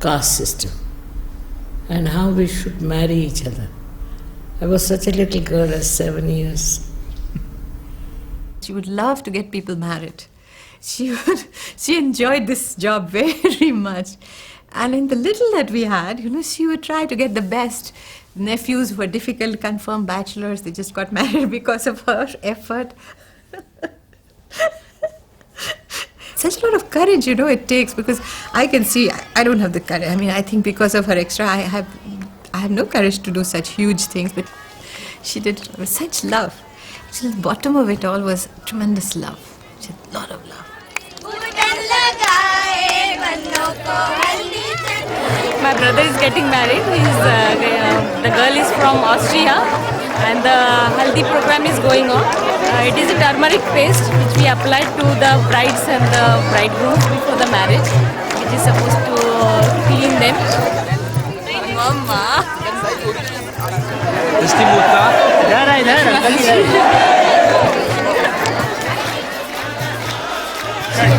caste system and how we should marry each other. I was such a little girl at 7 years. She would love to get people married. She enjoyed this job very much. And in the little that we had, she would try to get the best. Nephews who were difficult, confirmed bachelors, they just got married because of her effort. Such a lot of courage, it takes, because I can see, I don't have the courage. I think because of her extra, I have no courage to do such huge things, but she did it with such love. So the bottom of it all was tremendous love. She had a lot of love. My brother is getting married. The girl is from Austria, and the haldi program is going on. It is a turmeric paste which we apply to the brides and the bridegrooms before the marriage, which is supposed to clean them. Mama.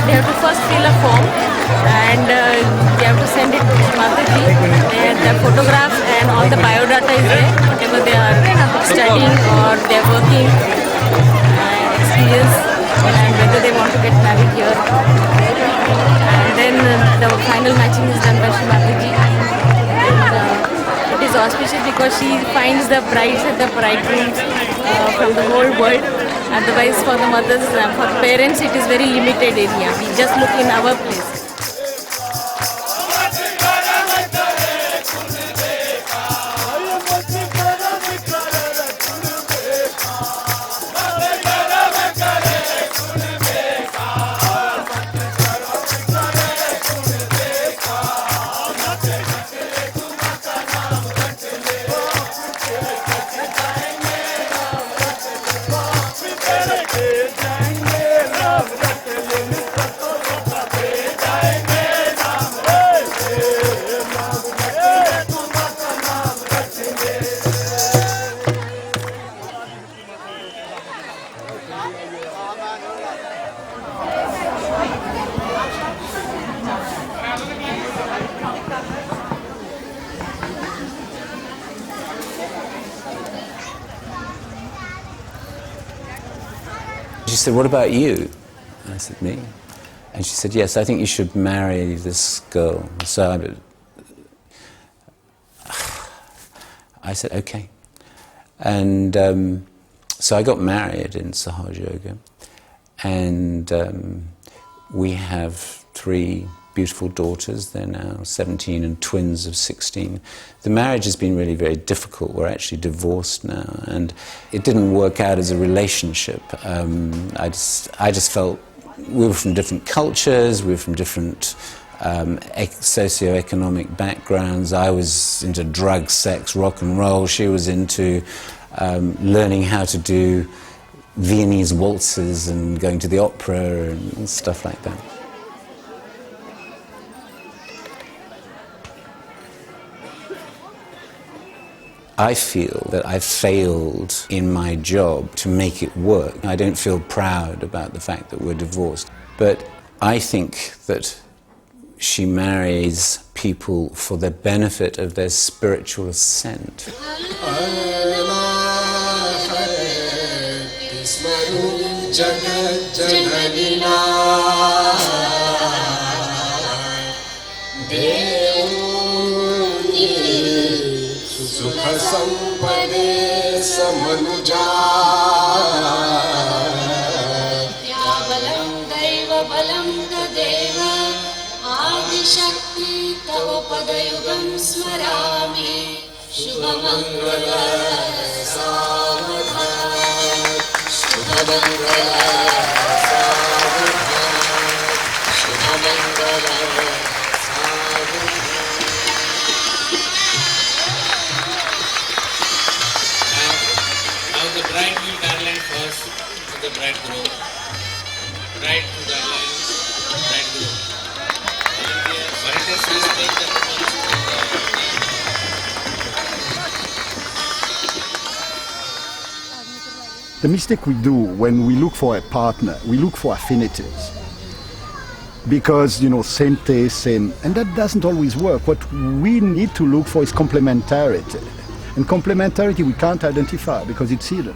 They have to first fill a form, and they have to send it to Shri Mataji, and the photograph and all the biodata is there, whatever they are studying or they are working, experience, and whether they want to get married here. And then the final matching is done by Shri Mataji. It is auspicious because she finds the brides and the bridegrooms from the whole world. Otherwise, for the mothers, for the parents, it is very limited area. We just look in our place. She said, what about you? And I said, me? And she said, yes, I think you should marry this girl. So I said, okay. And so I got married in Sahaja Yoga, and we have 3 beautiful daughters. They're now 17 and twins of 16. The marriage has been really very difficult. We're actually divorced now, and it didn't work out as a relationship. I just felt we were from different cultures, we were from different socio-economic backgrounds. I was into drugs, sex, rock and roll. She was into learning how to do Viennese waltzes and going to the opera and stuff like that. I feel that I failed in my job to make it work. I don't feel proud about the fact that we're divorced. But I think that she marries people for the benefit of their spiritual ascent. शक्ति तव पदयुगं स्मरामि शुभमंगल सावधान शुभमंगल सावधान Shubhmangal Now the bride will garland first to the bridegroom. Bride to garland, bridegroom. The mistake we do when we look for a partner, we look for affinities. Because, same taste, same, and that doesn't always work. What we need to look for is complementarity. And complementarity we can't identify because it's hidden.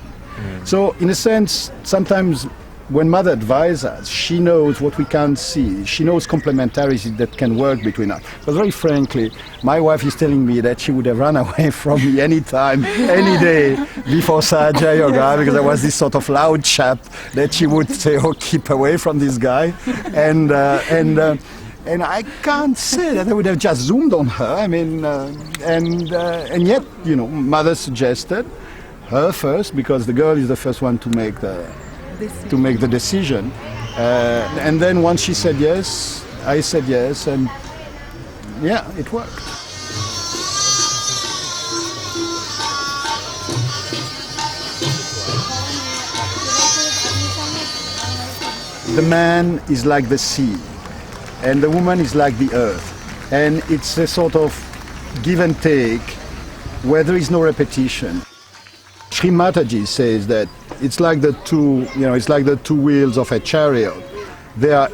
So, in a sense, sometimes when mother advises us, she knows what we can't see. She knows complementarity that can work between us. But very frankly, my wife is telling me that she would have run away from me any time, any day before Sahaja Yoga, because I was this sort of loud chap that she would say, oh, keep away from this guy. And I can't say that I would have just zoomed on her. I mean, and yet, mother suggested her first, because the girl is the first one to make the decision. And then once she said yes, I said yes, and yeah, it worked. The man is like the sea, and the woman is like the earth. And it's a sort of give and take where there is no repetition. Shri Mataji says that it's like the two wheels of a chariot. They are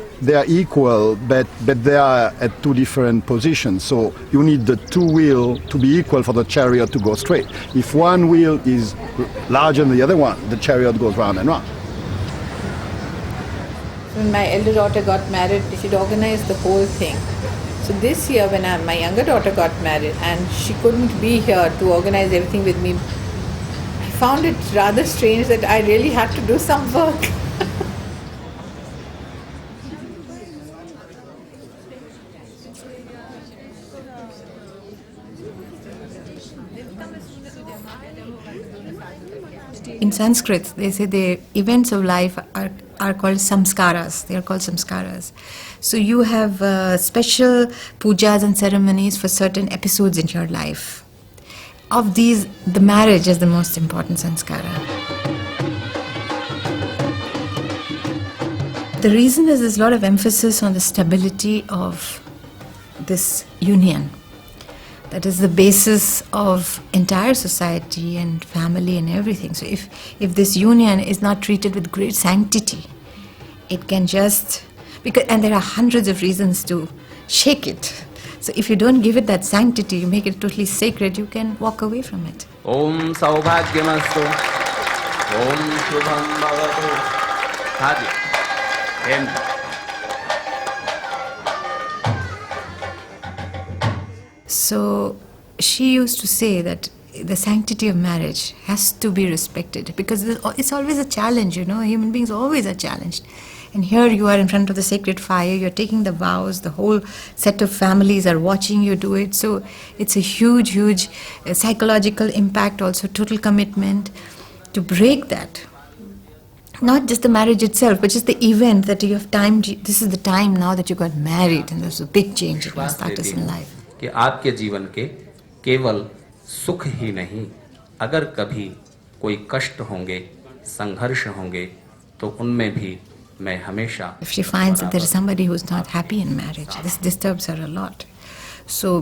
equal, but they are at two different positions. So you need the two wheels to be equal for the chariot to go straight. If one wheel is larger than the other one, the chariot goes round and round. When my elder daughter got married, she'd organized the whole thing. So this year when my younger daughter got married and she couldn't be here to organize everything with me, I found it rather strange that I really had to do some work. In Sanskrit, they say the events of life are called samskaras. They are called samskaras. So you have special pujas and ceremonies for certain episodes in your life. Of these, the marriage is the most important sanskara. The reason is there's a lot of emphasis on the stability of this union. That is the basis of entire society and family and everything. So if this union is not treated with great sanctity, it can just, and there are hundreds of reasons to shake it. So if you don't give it that sanctity, you make it totally sacred, you can walk away from it. Om Saubhagyamastu. Om Shubham Bhavatu. Hadi. So she used to say that the sanctity of marriage has to be respected because it's always a challenge, human beings always are challenged. And here you are in front of the sacred fire, you're taking the vows, the whole set of families are watching you do it. So it's a huge, huge psychological impact, also total commitment to break that. Not just the marriage itself, but just the event that you have timed. This is the time now that you got married, and there's a big change that will start us in life. कि आपके जीवन के केवल सुख ही नहीं, अगर कभी कोई कष्ट होंगे, संघर्ष होंगे, तो उनमें भी मैं हमेशा. If she finds that there is somebody who is not happy in marriage, this disturbs her a lot. So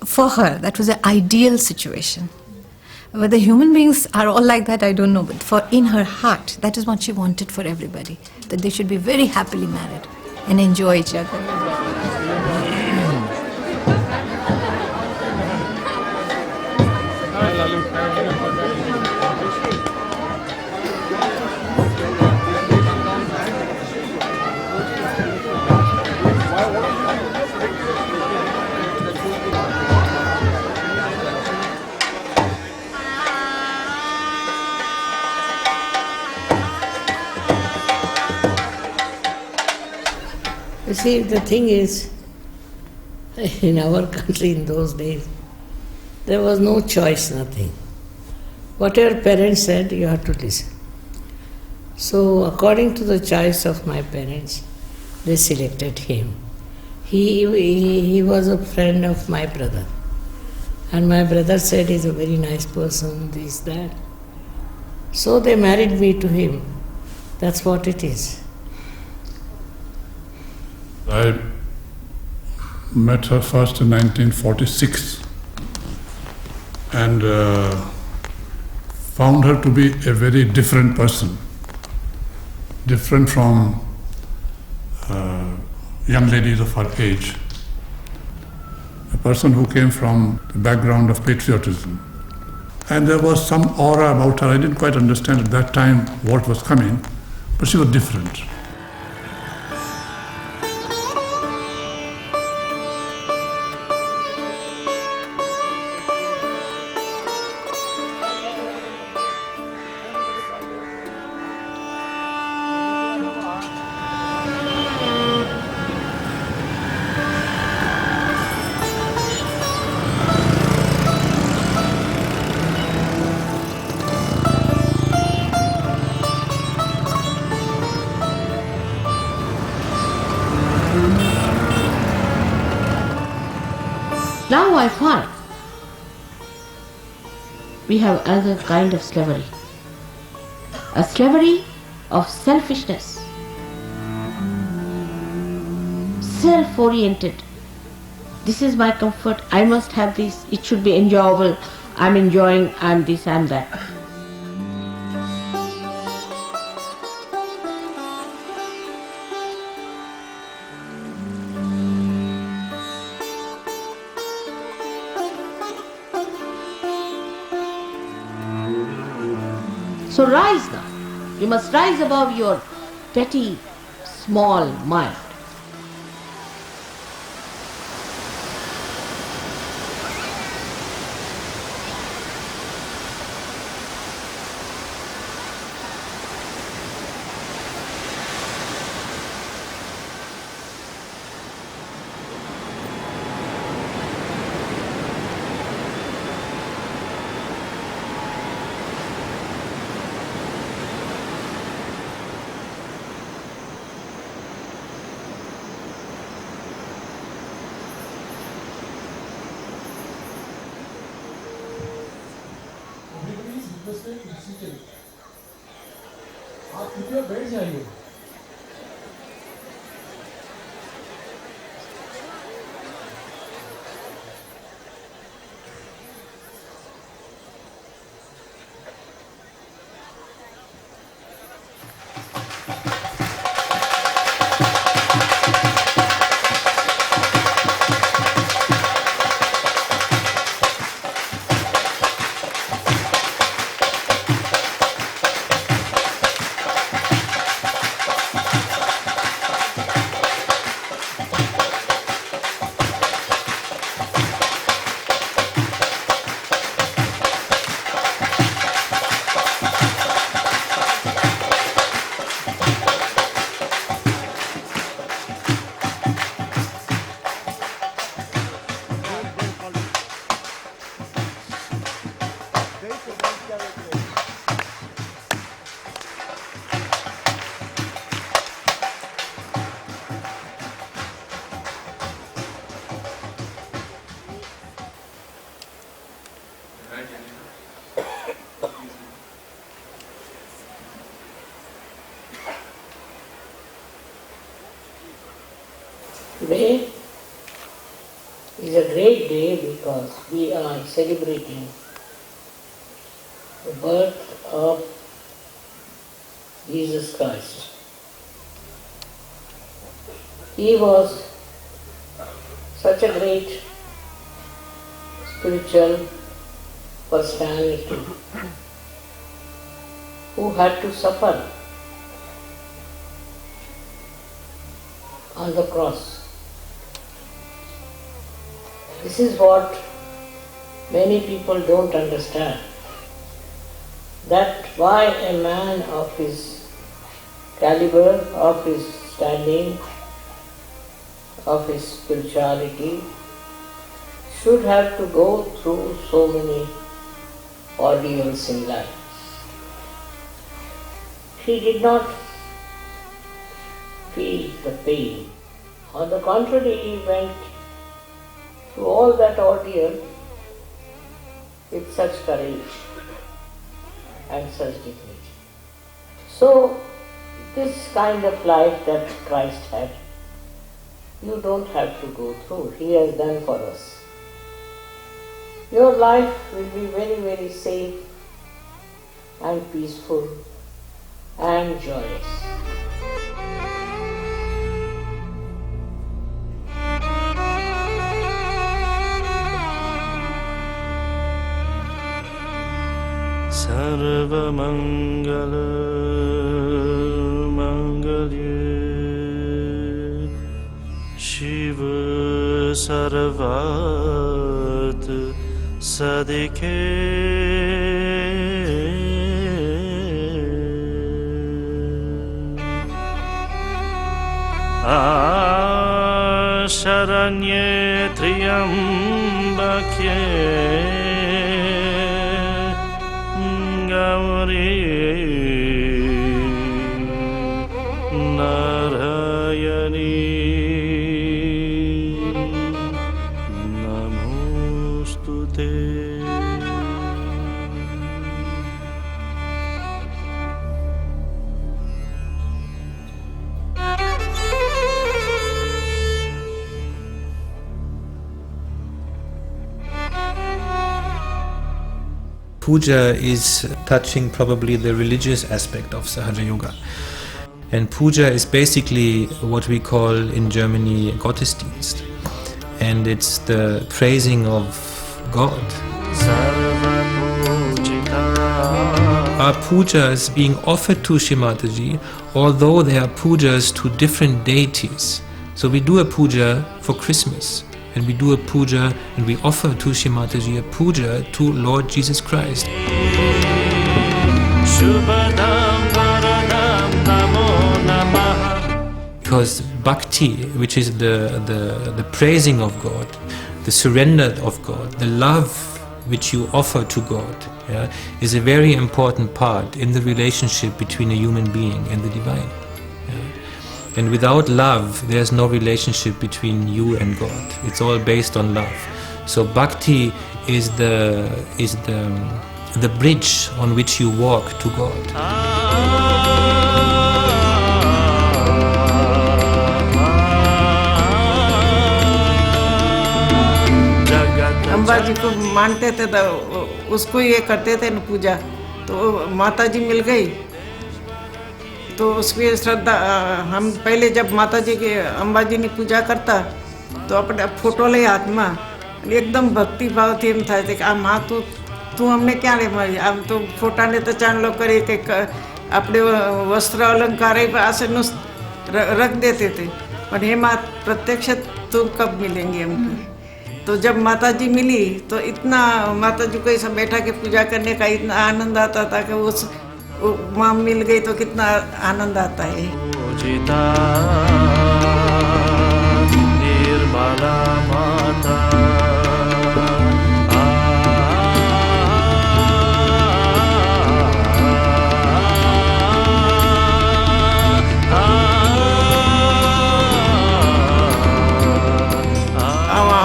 for her, that was an ideal situation. Whether human beings are all like that, I don't know. But for in her heart, that is what she wanted for everybody. That they should be very happily married and enjoy each other. You see, the thing is, in our country in those days, there was no choice, nothing. Whatever parents said, you have to listen. So, according to the choice of my parents, they selected him. He was a friend of my brother. And my brother said he's a very nice person, this, that. So they married me to him. That's what it is. I met her first in 1946 and found her to be a very different person, different from young ladies of her age. A person who came from the background of patriotism. And there was some aura about her. I didn't quite understand at that time what was coming, but she was different. Now I find we have another kind of slavery, a slavery of selfishness, self-oriented. This is my comfort, I must have this, it should be enjoyable, I'm enjoying, I'm this, I'm that. So rise now. You must rise above your petty, small mind. आप कृपया बैठ जाइए। Today is a great day because we are celebrating the birth of Jesus Christ. He was such a great spiritual personality who had to suffer on the cross. This is what many people don't understand, that why a man of his caliber, of his standing, of his spirituality should have to go through so many ordeals in life. He did not feel the pain. On the contrary, he went through all that ordeal with such courage and such dignity. So, this kind of life that Christ had, you don't have to go through. He has done for us. Your life will be very, very safe and peaceful and joyous. Sarvamangala Mangalye Shiva Sarvat Sadike Sharanye Triambakye Gauri Narayani Namostute. Puja is touching probably the religious aspect of Sahaja Yoga. And puja is basically what we call in Germany Gottesdienst. And it's the praising of God. Our pujas being offered to Shri Mataji, although they are pujas to different deities. So we do a puja for Christmas, and we do a puja and we offer to Shri Mataji a puja to Lord Jesus Christ. Because bhakti, which is the praising of God, the surrender of God, the love which you offer to God, yeah, is a very important part in the relationship between a human being and the divine. And without love, there's no relationship between you and God. It's all based on love. So bhakti is the bridge on which you walk to God. Amba जी को मानते थे तो उसको ये करते थे न पूजा, तो माता जी मिल गई तो उसकी श्रद्धा हम पहले जब माता जी के अम्बा जी ने पूजा करता तो अपने फोटो ले हाथ में एकदम भक्ति भाव थी एम था कि आ माँ तू हमने क्या ले मारी आम तो फोटा ने तो चांद लोग करे कि अपने वस्त्र अलंकार ऐसे रख देते थे पर हे माँ प्रत्यक्ष तुम कब मिलेंगे हमको। तो जब माता जी मिली तो इतना माता जी को ऐसा बैठा के पूजा करने का इतना आनंद आता था कि उस माँ मिल गई तो कितना आनंद आता है। निर्मला माता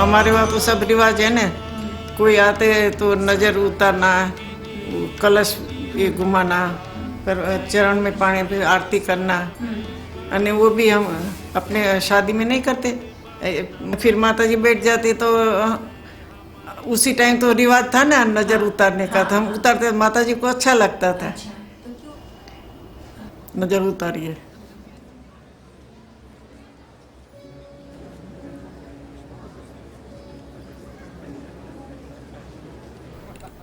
हमारे वहाँ तो सब रिवाज है ना, कोई आते तो नज़र उतारना, कलश ये घुमाना, चरण में पानी पे आरती करना, अने वो भी हम अपने शादी में नहीं करते। फिर माता जी बैठ जाती तो उसी टाइम तो रिवाज था ना नजर उतारने का, तो हम उतारते, माता जी को अच्छा लगता था, नजर उतारिए।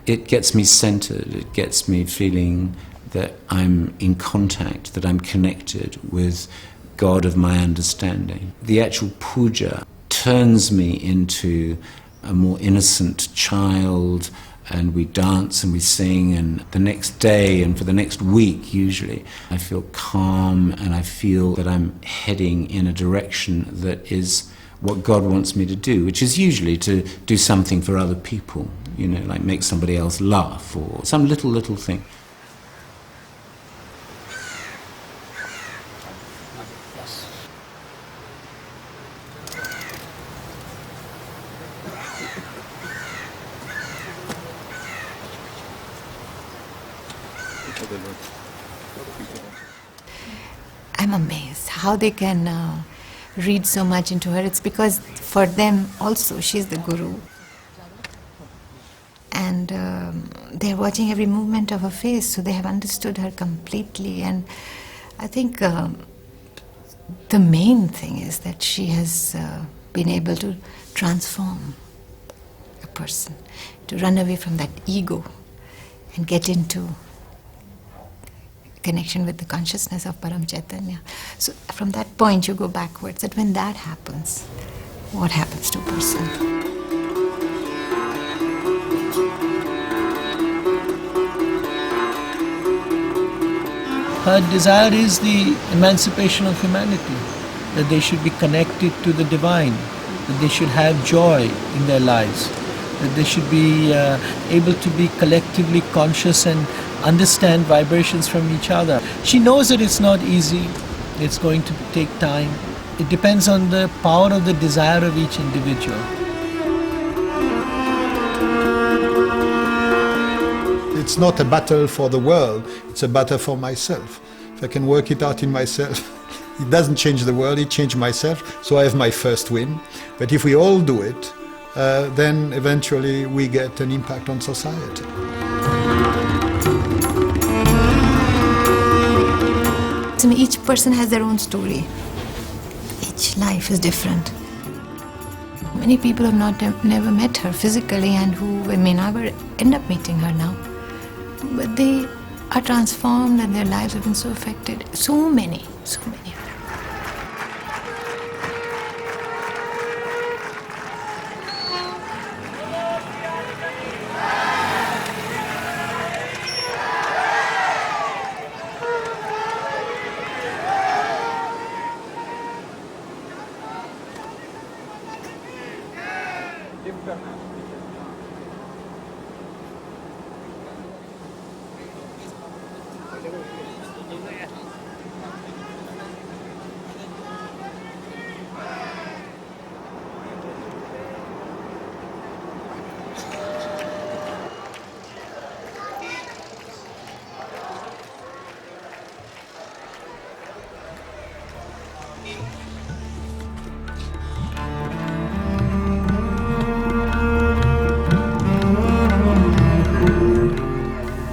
It gets me centered, it gets me feeling that I'm in contact, that I'm connected with God of my understanding. The actual puja turns me into a more innocent child, and we dance and we sing, and the next day and for the next week usually I feel calm and I feel that I'm heading in a direction that is what God wants me to do, which is usually to do something for other people, you know, like make somebody else laugh or some little thing. I'm amazed how they can read so much into her. It's because for them also she's the guru. And they're watching every movement of her face, so they have understood her completely. And I think the main thing is that she has been able to transform a person, to run away from that ego and get into connection with the consciousness of Param Chaitanya. So from that point you go backwards, that when that happens, what happens to a person? Her desire is the emancipation of humanity, that they should be connected to the divine, that they should have joy in their lives, that they should be able to be collectively conscious and understand vibrations from each other. She knows that it's not easy, it's going to take time. It depends on the power of the desire of each individual. It's not a battle for the world, it's a battle for myself. If I can work it out in myself, it doesn't change the world, it changes myself, so I have my first win. But if we all do it, then eventually we get an impact on society. To me, each person has their own story. Each life is different. Many people have never met her physically and who may never end up meeting her now. But they are transformed and their lives have been so affected. So many.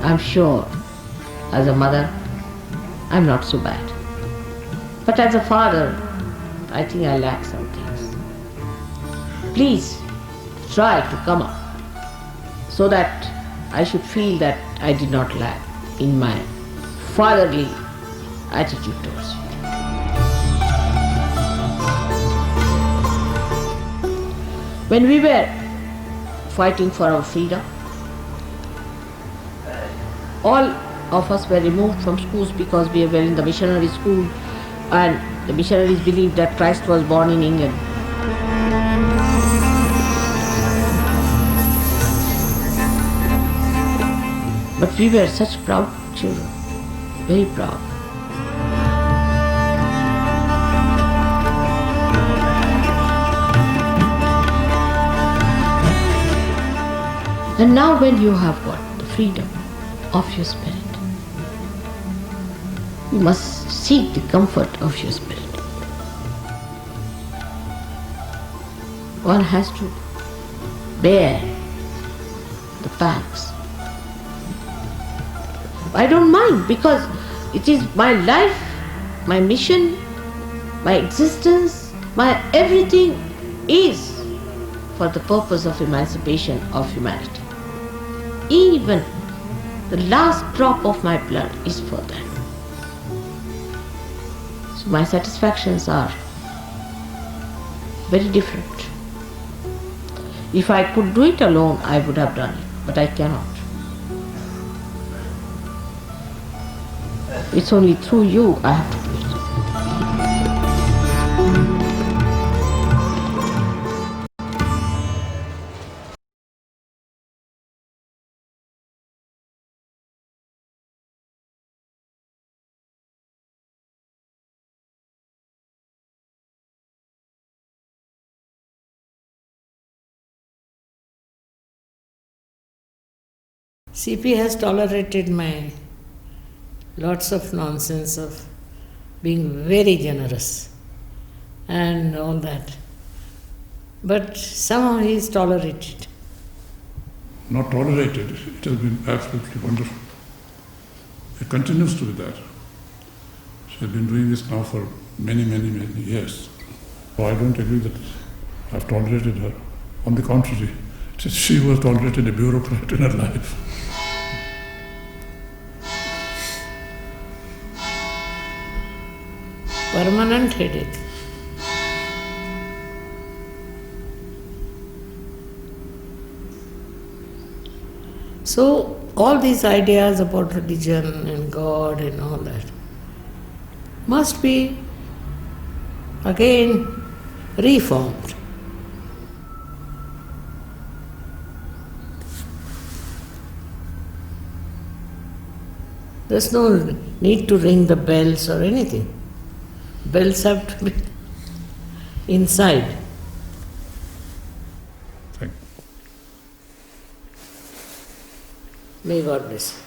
I'm sure, as a mother, I'm not so bad. But as a father, I think I lack some things. Please try to come up so that I should feel that I did not lack in my fatherly attitude towards you. When we were fighting for our freedom, all of us were removed from schools because we were in the missionary school, and the missionaries believed that Christ was born in England. But we were such proud children, very proud. And now when you have got the freedom of your spirit, you must seek the comfort of your spirit. One has to bear the pangs. I don't mind because it is my life, my mission, my existence, my everything is for the purpose of emancipation of humanity. Even the last drop of my blood is for that. So my satisfactions are very different. If I could do it alone, I would have done it, but I cannot. It's only through you I have to do it. CP has tolerated my lots of nonsense of being very generous and all that. But somehow he is tolerated. Not tolerated, it has been absolutely wonderful. It continues to be that. She has been doing this now for many years. So I don't agree that I've tolerated her. On the contrary, it is she who has tolerated a bureaucrat in her life. Permanent headache. So all these ideas about religion and God and all that must be again reformed. There's no need to ring the bells or anything. Bells have to be inside. Thank you. May God bless you.